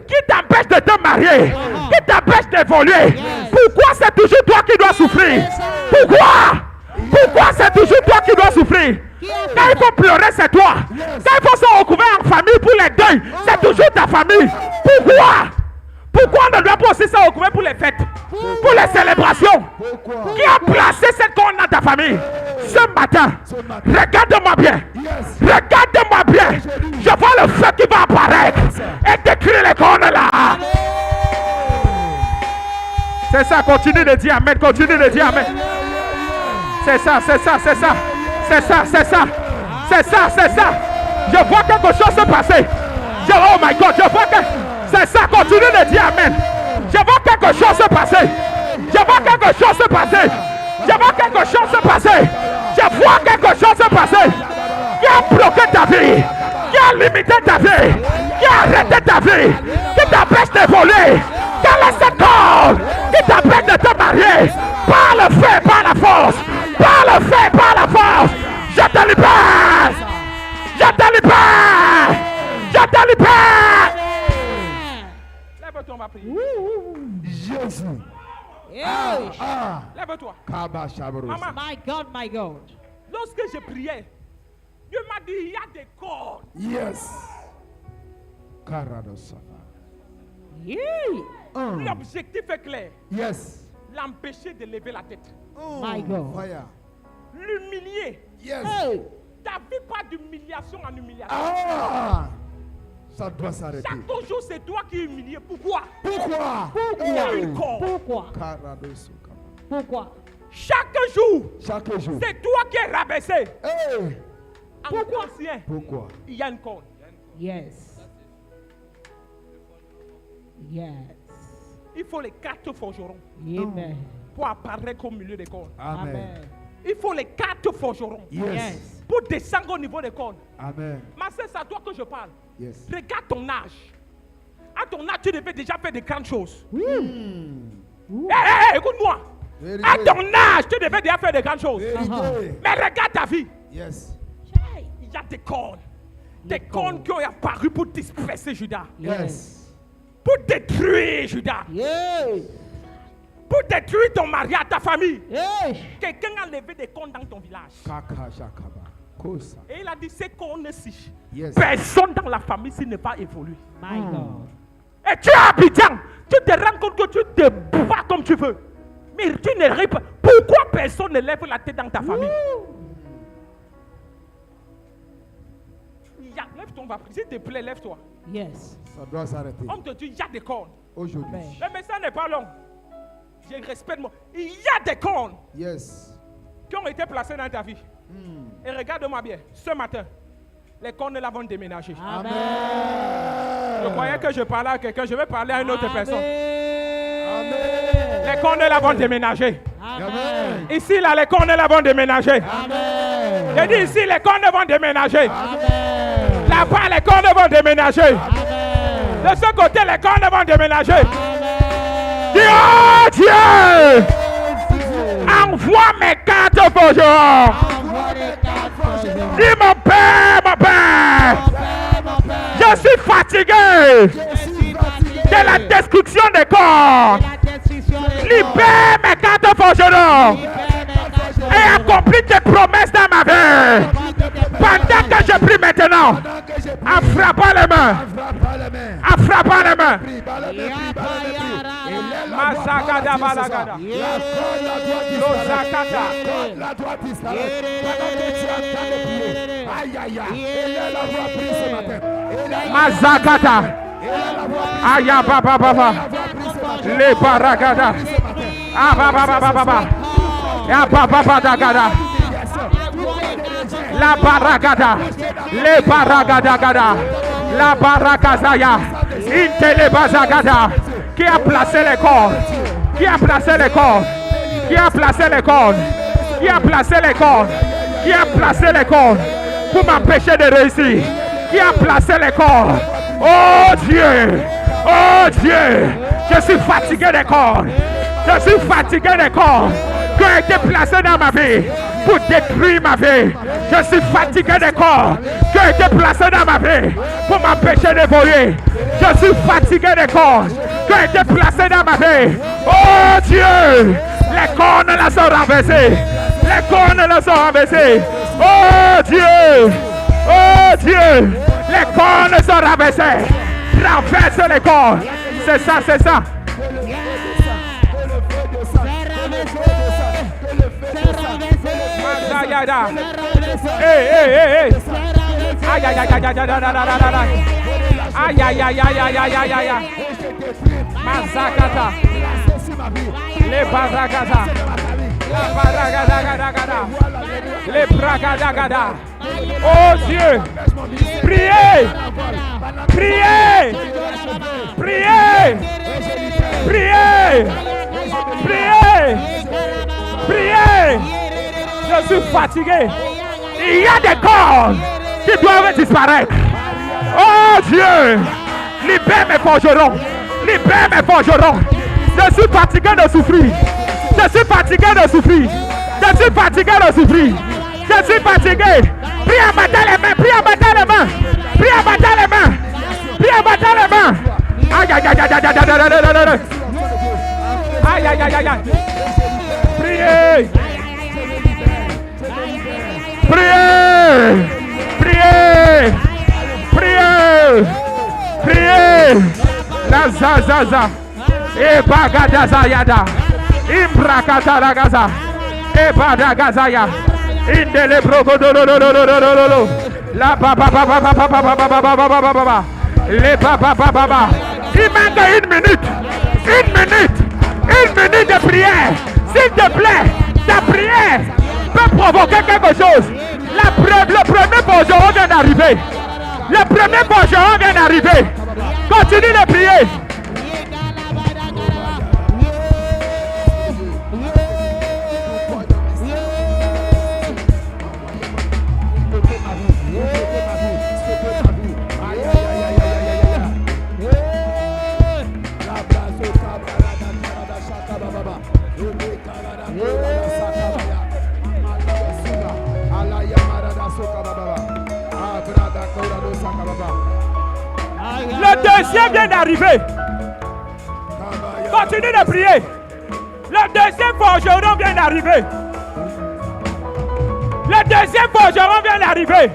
Speaker 1: Qui t'empêche de te marier? Qui t'empêche d'évoluer? Pourquoi c'est toujours toi qui dois souffrir? Pourquoi c'est toujours toi qui dois souffrir? Quand il faut pleurer, c'est toi. Quand il faut se recouvrir en famille pour les deuils, c'est toujours ta famille. Pourquoi on ne doit pas aussi se recouvrir pour les fêtes, pour les célébrations? Qui a placé cette corne dans ta famille? Ce matin, regarde-moi bien. Regarde-moi bien. Je vois le feu qui va apparaître et détruire les cornes là. C'est ça, continue de dire Amen, continue de dire Amen. C'est ça. Je vois quelque chose se passer. Oh my God, je vois que c'est ça, continue de dire Amen. Je vois quelque chose se passer. Je vois quelque chose se passer. Je vois quelque chose se passer. Je vois quelque chose se passer. Qui a bloqué ta vie, qui a limité ta vie, qui a arrêté ta vie, qui t'empêche d'évoluer. Quelle est cette corde qui t'empêche de te marier? Par le feu, par la force. Par le feu, par la force. Je te libère. Je te libère. Je te libère. Lève-toi, ma prière.
Speaker 3: Jésus.
Speaker 1: Lève-toi.
Speaker 3: Maman,
Speaker 4: My God, my God.
Speaker 1: Lorsque je priais, Dieu m'a dit il y a des cordes. L'objectif est clair. L'empêcher de lever la tête.
Speaker 4: My God.
Speaker 3: Fire.
Speaker 1: L'humilier. Ta vie pas d'humiliation en humiliation.
Speaker 3: Ça doit s'arrêter.
Speaker 1: Chaque jour, c'est toi qui es humilié. Pourquoi?
Speaker 3: Pourquoi?
Speaker 1: Il y a une corde.
Speaker 4: Pourquoi?
Speaker 1: Chaque jour,
Speaker 3: Chaque jour.
Speaker 1: c'est toi qui es rabaissé.
Speaker 3: Pourquoi?
Speaker 1: Pourquoi? Il y a une corde.
Speaker 4: Yes.
Speaker 1: Il faut les 4 forgerons
Speaker 4: Amen.
Speaker 1: pour apparaître au milieu des cordes.
Speaker 3: Amen.
Speaker 1: Il faut les 4 forgerons
Speaker 3: Yes.
Speaker 1: pour descendre au niveau des cordes.
Speaker 3: Amen.
Speaker 1: Ma soeur, c'est à toi que je parle.
Speaker 3: Yes.
Speaker 1: Regarde ton âge. À ton âge, tu devais déjà faire de grandes choses. Écoute-moi.
Speaker 3: Vérité.
Speaker 1: À ton âge, tu devais déjà faire de grandes choses.
Speaker 3: Vérité.
Speaker 1: Mais regarde ta vie.
Speaker 3: Yes.
Speaker 1: Il y a des cordes. Des cordes qui ont apparu pour disperser Judas.
Speaker 3: Yes.
Speaker 1: Pour détruire Judas. Pour détruire ton mari, ta famille. Quelqu'un a levé des cordes dans ton village.
Speaker 3: Kosa.
Speaker 1: Et il a dit, ces cornes-ci,
Speaker 3: Yes.
Speaker 1: personne dans la famille s'il n'est pas évolué.
Speaker 4: My God.
Speaker 1: Et tu es à Abidjan, tu te rends compte que tu te bats comme tu veux. Mais tu n'arrives pas. Pourquoi personne ne lève la tête dans ta famille? Lève-toi, on va prier. S'il te plaît, lève-toi.
Speaker 4: Yes.
Speaker 3: Ça doit s'arrêter.
Speaker 1: On te dit, il y a des cornes.
Speaker 3: Aujourd'hui.
Speaker 1: Le message n'est pas long. Je respecte moi. Il y a des cornes
Speaker 3: Yes.
Speaker 1: qui ont été placées dans ta vie. Et regarde-moi bien, ce matin, les cornes là vont déménager.
Speaker 4: Amen.
Speaker 1: Je croyais que je parlais à quelqu'un, je vais parler à une autre personne.
Speaker 3: Amen.
Speaker 1: Les cornes là vont déménager.
Speaker 3: Amen.
Speaker 1: Ici, là, les cornes là vont déménager.
Speaker 3: Amen.
Speaker 1: Je dis ici, les cornes vont déménager.
Speaker 3: Amen.
Speaker 1: Là-bas, les cornes vont déménager.
Speaker 3: Amen.
Speaker 1: De ce côté, les cornes vont déménager.
Speaker 3: Amen.
Speaker 1: Dis, oh Dieu, envoie mes cartes forgerons. Dis, mon père, je suis fatigué de la destruction des corps. Libère mes cartes forgerons et accomplis tes promesses dans ma vie. Pendant que je prie maintenant, en frappant les mains, en frappant les mains. Masakada balagada. Lozakata.
Speaker 3: La droite s'arrête. Pendant que tu es en train de prier. Aïe, aïe, aïe. Élève la voix, prie ce matin.
Speaker 1: Mazakata. Aya baba baba. Le baragada. Ah baba baba baba. Ya baba baba gada. La baragada. Le baragada gada. La barakazaya. Intele bazagada. Qui a placé les corps? Qui a placé les corps? Qui a placé les corps? Qui a placé les corps? Qui a placé les corps pour m'empêcher de réussir? Qui a placé les corps? Oh Dieu! Oh Dieu! Je suis fatigué des corps. Je suis fatigué des corps qui ont été placés dans ma vie pour détruire ma vie. Je suis fatigué des corps qui ont été placés dans ma vie pour m'empêcher d'évoluer. Je suis fatigué des corps qui ont été placés dans ma vie. Oh Dieu! Les cornes là sont renversées. Les cornes là sont renversées. Oh Dieu! Oh Dieu! Les cornes sont renversées. Renverse les cornes. C'est ça, c'est ça. Mazayada. Hey, hey, hey, hey. Aïe, aïe, aïe, aïe, aïe, aïe, aïe, aïe, aïe, aïe, aïe, aïe, aïe. Mazakata. Les baragada. La baragada, gada, gada. Les bragada, gada. Oh Dieu. Priez. Priez. Priez. Priez. Priez. Priez. Je suis fatigué. Il y a des corps qui doivent disparaître. Oh Dieu. Libère mes forgerons. Libère mes forgerons. Je suis fatigué de souffrir. Je suis fatigué de souffrir. Je suis fatigué de souffrir. Je suis fatigué. Prie en battant les mains. Prie en battant les mains. Prie en battant les mains. Prie en battant les mains. Aïe aïe aïe aïe aïe aïe aïe aïe aïe aïe aïe. Priez. Priez. Priez. Priez. Priez. La zazaza. E bagada zayada. Imbrakata la gaza. E badagazaya. Indele brogo do do do do do do do do. La ba ba ba ba ba ba ba ba ba ba ba ba ba ba. Le ba ba ba ba ba. Il manque une minute. Une minute. Une minute de prière. S'il te plaît, ta prière peut provoquer quelque chose. Le premier forgeron vient d'arriver. Le premier forgeron vient d'arriver. Continue de prier. Le deuxième vient d'arriver. Continue de prier. Le deuxième forgeron vient d'arriver. Le deuxième forgeron vient d'arriver.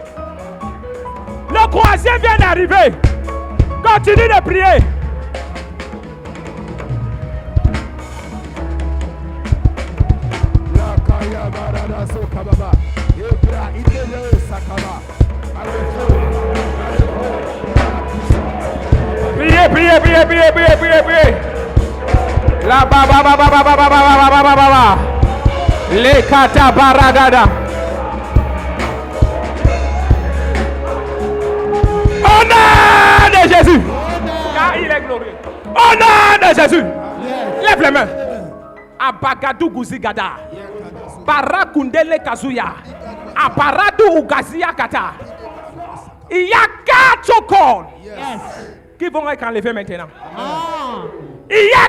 Speaker 1: Le troisième vient d'arriver. Continue de prier. Priez. La ba. Les kata baragada. Au nom de Jésus. Car il est glorieux. Au nom de Jésus. Lève les mains. Abagadou Guzigada. Barakundele Kazuya. Aparadu Ugazia Kata. Il y a 4 cornes qui vont être enlevés maintenant. Il y a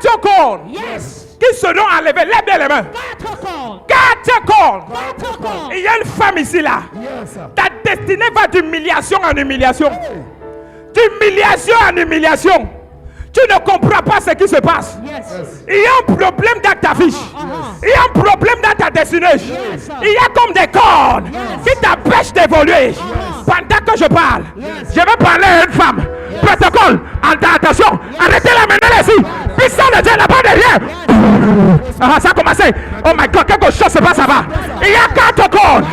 Speaker 1: 4 cornes qui seront enlevés. Lève bien les mains. 4 cornes. Il y a une femme ici là. Ta destinée va d'humiliation en humiliation. D'humiliation en humiliation. Tu ne comprends pas ce qui se passe. Il y a un problème dans ta fiche. Il y a un problème dans ta destinée. Il y a comme des cornes qui t'empêchent d'évoluer. Pendant que je parle, je vais parler à une femme. Protocole, attention, arrêtez-la maintenant ici. Puissant de Dieu là-bas derrière. Ça a commencé. Oh my God, quelque chose se passe là-bas. Il y a 4 cornes.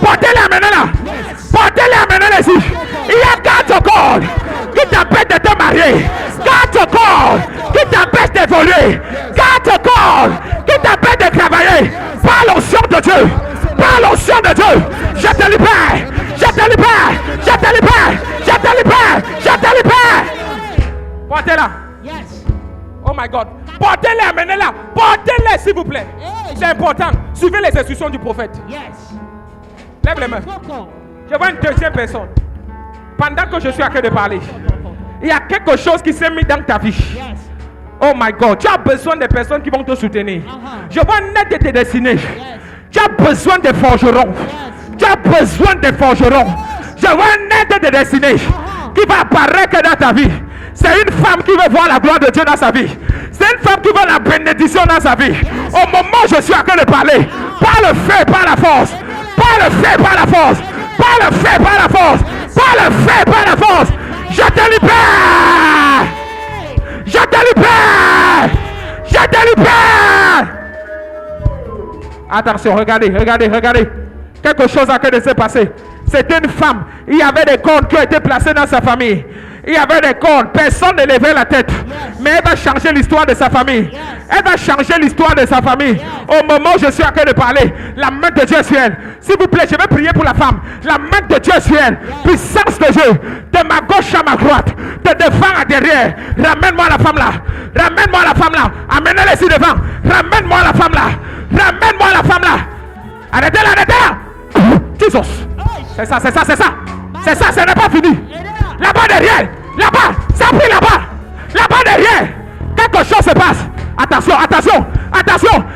Speaker 1: Portez-la maintenant là. Portez-la maintenant ici. Il y a 4 cornes qui t'empêchent de te marier. 4 cornes qui t'empêchent d'évoluer. 4 cornes qui t'empêchent de travailler. Par l'onction de Dieu. Par l'onction de Dieu. Je te libère. Je te libère. Je te libère. Je te libère. Je te libère. Portez-la. Oh my God. Portez-la, amenez-la. Portez-la, s'il vous plaît. C'est important. Suivez les instructions du prophète. Lève les mains. Je vois une deuxième personne. Pendant que je suis en train de parler, il y a quelque chose qui s'est mis dans ta vie. Oh my God. Tu as besoin de personnes qui vont te soutenir. Je vois une aide de tes destinées. Tu as besoin de forgerons. Tu as besoin de forgerons. Je vois une aide de destinée qui va apparaître dans ta vie. C'est une femme qui veut voir la gloire de Dieu dans sa vie. C'est une femme qui veut la bénédiction dans sa vie. Au moment où je suis en train de parler, par le feu, par la force. Par le feu, par la force. Par le feu, par la force. Par le feu, par la force. Je te libère. Je te libère. Je te libère. Attention, regardez. Quelque chose a de se passer. C'était une femme. Il y avait des cornes qui ont été placés dans sa famille. Il y avait des cornes. Personne ne levait la tête. Mais elle va changer l'histoire de sa famille. Elle va changer l'histoire de sa famille. Au moment où je suis en train de parler, la main de Dieu est sur elle. S'il vous plaît, je vais prier pour la femme. La main de Dieu est sur elle. Puissance de Dieu. De ma gauche à ma droite. De devant à derrière. Ramène-moi la femme là. Ramène-moi la femme là. Amenez-la ici devant. Ramène-moi la femme là. Ramène-moi la femme là. Arrêtez-la, arrêtez-la. Jesus. C'est ça. C'est ça, ce n'est pas fini. Là-bas derrière. Là-bas. Ça prie là-bas. Là-bas derrière. Quelque chose se passe. Attention.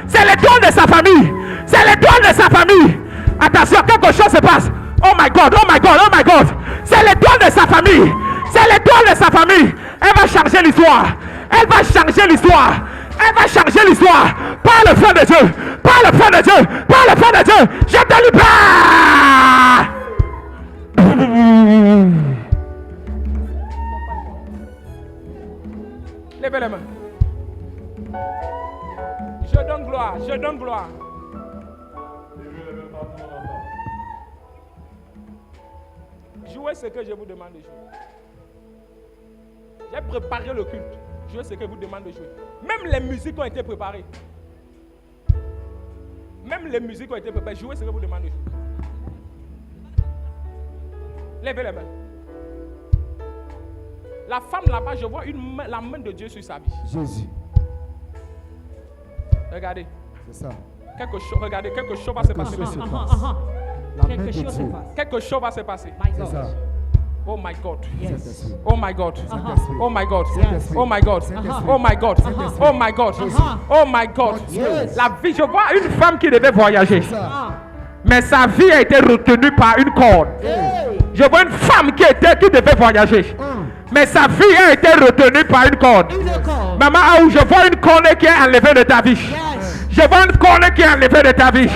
Speaker 1: C'est l'étoile de sa famille. C'est l'étoile de sa famille. Attention, quelque chose se passe. Oh my God. C'est l'étoile de sa famille. C'est l'étoile de sa famille. Elle va changer l'histoire. Elle va changer l'histoire. Par le feu de Dieu. Je te libère. Levez les mains. Je donne gloire. Jouez ce que je vous demande de jouer. J'ai préparé le culte. Jouez ce que vous demande de jouer. Même les musiques ont été préparées. Jouez ce que vous demande de jouer. Levez les mains. La femme là-bas, je vois la main de Dieu sur sa vie.
Speaker 3: Jésus.
Speaker 1: Regardez.
Speaker 3: C'est ça.
Speaker 1: Quelque chose va se passer. Quelque chose va se passer.
Speaker 3: C'est ça.
Speaker 1: Oh my God.
Speaker 3: Yes.
Speaker 1: Oh my God.
Speaker 3: Saint-Esprit.
Speaker 1: Oh my God.
Speaker 3: Saint-Esprit.
Speaker 1: Oh my God.
Speaker 3: Saint-Esprit.
Speaker 1: Oh my God.
Speaker 3: Saint-Esprit.
Speaker 1: Oh my God. Oh my God.
Speaker 3: Yes.
Speaker 1: La vie, je vois une femme qui devait voyager.
Speaker 3: Ça.
Speaker 1: Mais sa vie a été retenue par une corde. Je vois une femme qui devait voyager. Mais sa vie a été retenue par une corde. Maman, où je vois une corde qui est enlevée de ta vie. Je Je vois une corne qui est enlevée de ta vie.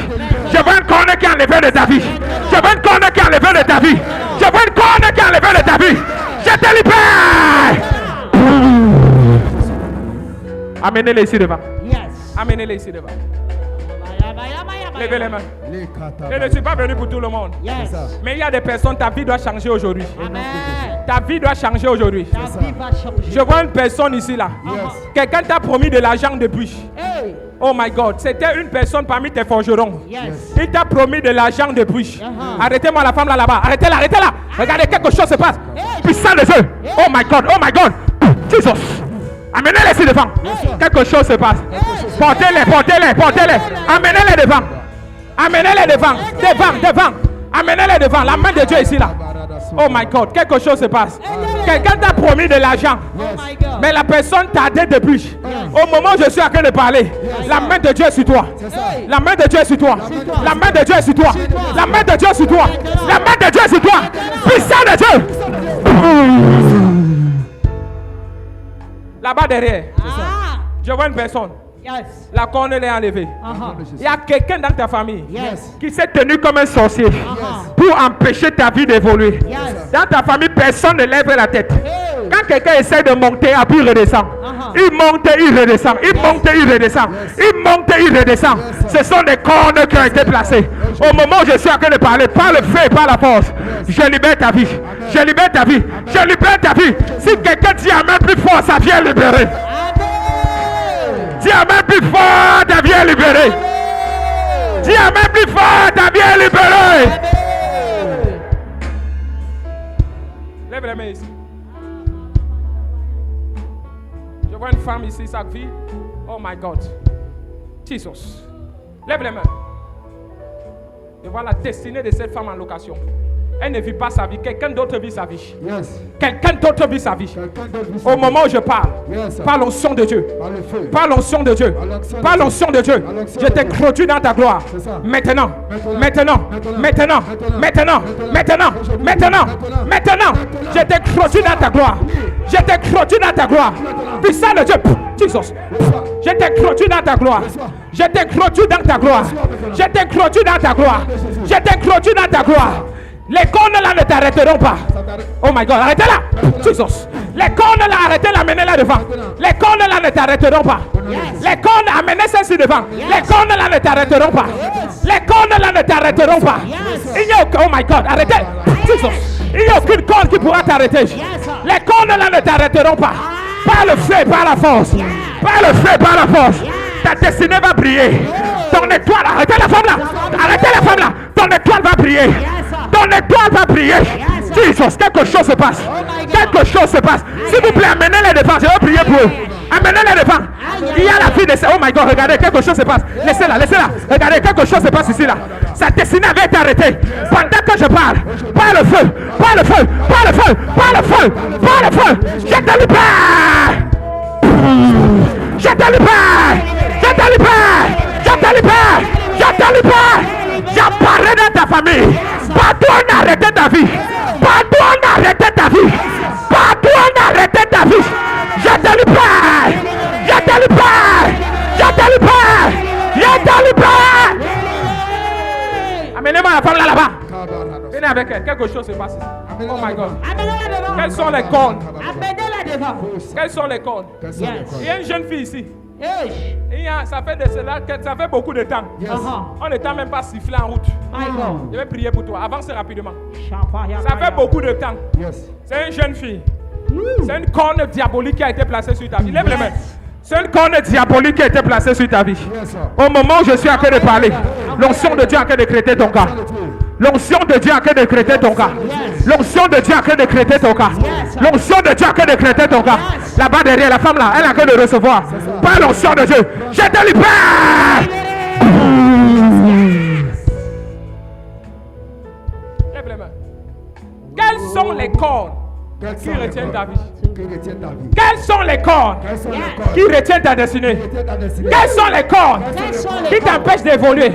Speaker 1: Je vois une corne qui est enlevée de ta vie. Je vois une corne qui est enlevée de ta vie. Je vois une corne qui est enlevée de ta vie. Je te libère. Amenez-les ici devant.
Speaker 4: Yes.
Speaker 1: Amenez-les ici devant. Levez les mains. Je ne suis pas venu pour tout le monde.
Speaker 4: Yes.
Speaker 1: Mais il y a des personnes, ta vie doit changer aujourd'hui.
Speaker 4: Amen.
Speaker 1: Ta vie doit changer aujourd'hui.
Speaker 4: Ta vie va changer.
Speaker 1: Je vois une personne ici là. Quelqu'un t'a promis de l'argent depuis.
Speaker 4: Hey.
Speaker 1: Oh my God, c'était une personne parmi tes forgerons.
Speaker 4: Yes.
Speaker 1: Il t'a promis de l'argent depuis. Arrêtez-moi la femme là là-bas. Arrêtez-la, arrêtez-la. Regardez, quelque chose se passe. Puissant de Dieu. Oh my God, oh my God. Jesus. Amenez-les ici devant. Quelque chose se passe. Portez-les, portez-les, portez-les. Amenez-les devant. Amenez-les devant. Devant, devant. Amenez-les devant. La main de Dieu est ici là. Oh my God, quelque chose se passe. Quelqu'un t'a promis de l'argent.
Speaker 4: Oh my God.
Speaker 1: Mais la personne tardait depuis. Au moment où je suis en train de parler, la main de Dieu est sur toi. La main de Dieu est sur toi. La main de Dieu est sur toi. La main de Dieu est sur toi. La main de Dieu est sur toi. Puissant de Dieu. Là-bas derrière,
Speaker 4: Ah.
Speaker 1: je vois une personne.
Speaker 4: Yes.
Speaker 1: La corne est enlevée. Il y a quelqu'un dans ta famille
Speaker 4: Yes.
Speaker 1: qui s'est tenu comme un sorcier pour empêcher ta vie d'évoluer.
Speaker 4: Yes.
Speaker 1: Dans ta famille, personne ne lève la tête.
Speaker 4: Hey.
Speaker 1: Quand quelqu'un essaie de monter, après il redescend. Il monte et il redescend. Il monte et il redescend. Il monte et il redescend. Ce sont des cornes qui ont été placées. Au moment où je suis en train de parler, par le feu et par la force, je libère ta vie. Je libère ta vie. Je libère ta vie. Si quelqu'un dit Amen plus fort, ça vient libérer. Dis Amen plus fort, ta vie est libérée. Dis Amen plus fort, ta vie est libérée. Lève les mains ici. Je vois une femme ici, sa vie. Oh my God. Jesus. Lève les mains. Je vois la destinée de cette femme en location. Elle ne vit pas sa vie. Quelqu'un d'autre vit sa vie.
Speaker 3: Yes.
Speaker 1: Quelqu'un d'autre vit sa vie.
Speaker 3: Quelqu'un d'autre vit
Speaker 1: Au
Speaker 3: sa
Speaker 1: moment où je parle,
Speaker 3: Yes.
Speaker 1: par l'onction de Dieu.
Speaker 3: Par le feu.
Speaker 1: Par l'onction de Dieu. Par l'onction de Dieu. Je t'introduis dans ta gloire.
Speaker 3: C'est ça.
Speaker 1: Maintenant.
Speaker 3: Maintenant.
Speaker 1: Maintenant. Maintenant. Maintenant. Maintenant. Maintenant. Maintenant. Je t'introduis dans ta gloire. Je t'introduis dans ta gloire. Puissant de Dieu. Jesus. Je t'introduis dans ta gloire. Je t'introduis dans ta gloire. Je t'introduis dans ta gloire. Je t'introduis dans ta gloire. Les cornes là ne t'arrêteront pas. Oh my God, arrêtez-la. Jesus. Les cornes là, arrêtez-la, amenez-la devant. Les cornes là ne t'arrêteront pas. Les cornes, amenez celle-ci devant. Les cornes là ne t'arrêteront pas. Les cornes là ne t'arrêteront pas. Il n'y a aucun, oh my God, arrêtez. Jesus. Il n'y a aucune corne qui pourra t'arrêter. Les cornes là ne t'arrêteront pas. Par le feu, par la force. Par le feu, par la force. Ta destinée va briller. Ton étoile, arrêtez la femme là. Arrêtez la femme là. Ton étoile va briller. Ton étoile va briller. Jesus, quelque chose se passe. Quelque chose se passe. S'il vous plaît, amenez-les devant. Je vais prier pour eux. Amenez-les devant. Il y a la fille de... Oh my God, regardez, quelque chose se passe. Laissez-la, laissez-la. Regardez, quelque chose se passe ici là. Sa destinée avait été arrêtée. Pendant que je parle, par le feu, par le feu, par le feu, par le feu, par le feu, je te libère. Je te libère. Je te libère. Je te libère. Je te libère. J'apparais dans ta famille. Partout on a arrêté ta vie. Partout on a arrêté ta vie. Partout on a arrêté ta vie. Je te libère. Je te libère. Je te libère. Je te libère. Amenez-moi la femme là-bas. Venez avec elle. Quelque chose se passe ici. Oh my God.
Speaker 4: Amenez-la devant.
Speaker 1: Quelles sont les cornes?
Speaker 4: Amenez-la devant.
Speaker 1: Quelles sont les cornes?
Speaker 4: Yes.
Speaker 1: Il y a une jeune fille ici.
Speaker 4: Hey.
Speaker 1: Ça fait de cela, ça fait beaucoup de temps. On ne t'a même pas sifflé en route.
Speaker 4: My God.
Speaker 1: Je vais prier pour toi. Avance rapidement.
Speaker 4: Shapaya,
Speaker 1: Ça fait beaucoup de temps.
Speaker 3: Yes.
Speaker 1: C'est une jeune fille. C'est une corne diabolique qui a été placée sur ta vie. Lève les mains. C'est une corne diabolique qui a été placée sur ta vie.
Speaker 3: Yes, sir.
Speaker 1: Au moment où je suis en train de parler, l'onction de Dieu a décrété ton cas. L'onction de Dieu a décrété ton cas. L'onction de Dieu a décrété ton cas. L'onction de Dieu a décrété ton cas. Là-bas derrière, la femme là, elle a que de recevoir. Par l'onction de Dieu. Je te libère. Lève les mains. Quelles sont les cornes qui retiennent ta vie? Quelles sont les cornes qui retiennent ta destinée? Quelles sont les cornes qui t'empêchent d'évoluer?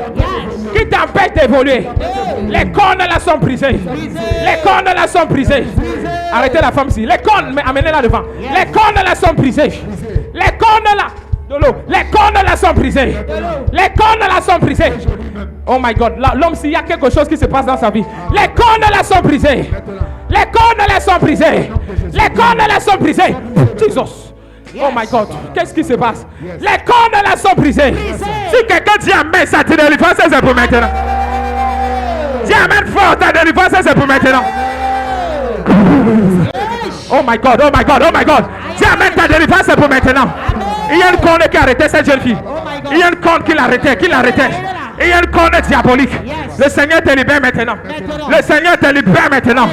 Speaker 1: Qui t'empêchent d'évoluer? Les cornes là sont brisées. Les cornes là sont brisées. Arrêtez la femme ici. Les cornes, mais amenez-la devant. Les cornes là sont brisées. Les cornes là De l'eau. Les cornes là sont brisées. Les cornes là sont brisées. Oh my God. L'homme, s'il y a quelque chose qui se passe dans sa vie, les cornes là sont brisées. Les cornes là sont brisées. Les cornes là sont brisées. Jesus. Oh my God. Qu'est-ce qui se passe? Les cornes là sont brisées. Si quelqu'un dit amen, sa délivrance c'est pour maintenant. Dis amen fort, ta délivrance c'est pour maintenant. Oh my God, oh my God, oh my God. Dis amen, ta délivrance c'est pour maintenant. Il y a une corne qui a arrêté cette jeune fille. Il y a une corne qui l'arrêtait, Il y a une corne diabolique. Le Seigneur te libère maintenant. Le Seigneur te libère maintenant.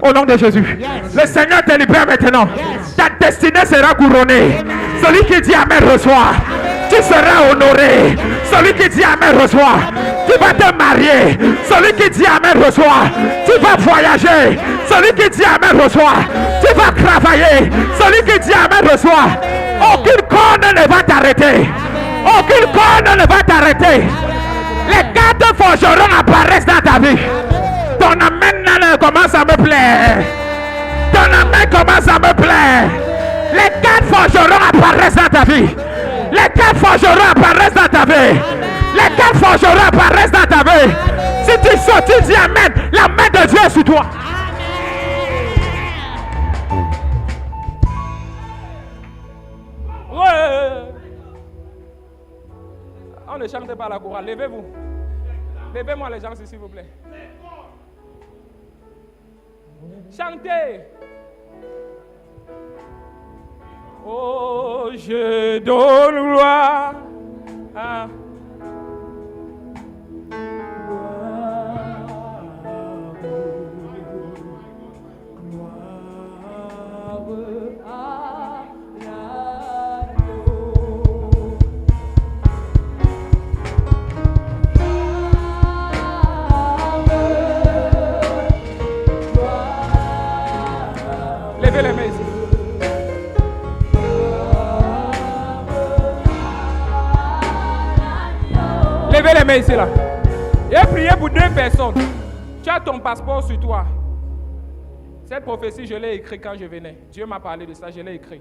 Speaker 1: Au nom de Jésus. Le Seigneur te libère maintenant. Ta destinée sera couronnée. Celui qui dit amen reçoit. Tu seras honoré. Celui qui dit amen reçoit. Tu vas te marier. Celui qui dit amen reçoit. Tu vas voyager. Celui qui dit amen reçoit. Tu vas travailler. Celui qui dit amen reçoit. Aucune corne ne va t'arrêter. Aucune corne ne va t'arrêter. Les cartes forgerons apparaissent dans ta vie. Ton amen commence à me plaire. Ton amen commence à me plaire. Les cartes forgerons apparaissent dans ta vie. Les cartes forgerons apparaissent dans ta vie. Les cartes forgerons apparaissent dans ta vie. Si tu sautes, tu dis amen. La main de Dieu est sur toi. On ne chante pas la chorale. Levez-vous. Levez-moi les gens, s'il vous plaît. Chantez. Oh, je donne gloire. Ah. Levez les mains ici. Levez les mains ici là. Et priez pour 2 personnes. Tu as ton passeport sur toi. Cette prophétie, je l'ai écrite quand je venais. Dieu m'a parlé de ça, je l'ai écrit.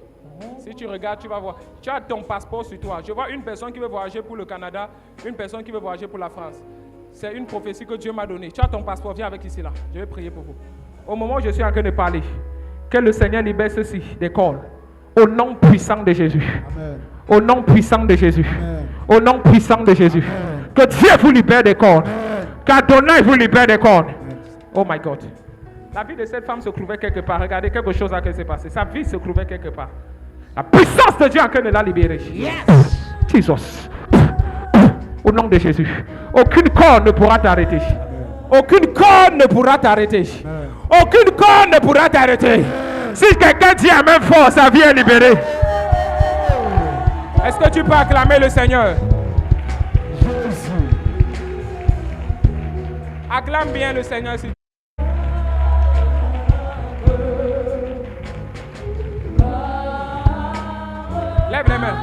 Speaker 1: Si tu regardes, tu vas voir. Tu as ton passeport sur toi. Je vois une personne qui veut voyager pour le Canada, une personne qui veut voyager pour la France. C'est une prophétie que Dieu m'a donnée. Tu as ton passeport, viens avec ici là. Je vais prier pour vous. Au moment où je suis en train de parler, que le Seigneur libère ceci des cornes. Au nom puissant de Jésus. Amen. Au nom puissant de Jésus. Amen. Au nom puissant de Jésus. Amen. Que Dieu vous libère des cornes. Qu'Adonai vous libère des cornes. Oh my God. La vie de cette femme se trouvait quelque part. Regardez, quelque chose a s'est passé. Sa vie se trouvait quelque part. La puissance de Dieu en train de la libérer. Yes. Jesus. Au nom de Jésus. Aucune corne ne pourra t'arrêter. Aucune corne ne pourra t'arrêter. Aucune corne ne pourra t'arrêter. Si quelqu'un dit amen fort, sa vie est libérée. Est-ce que tu peux acclamer le Seigneur? Acclame bien le Seigneur. Lève les mains.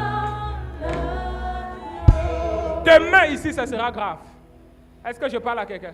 Speaker 1: Demain ici, ça sera grave. Est-ce que je parle à quelqu'un?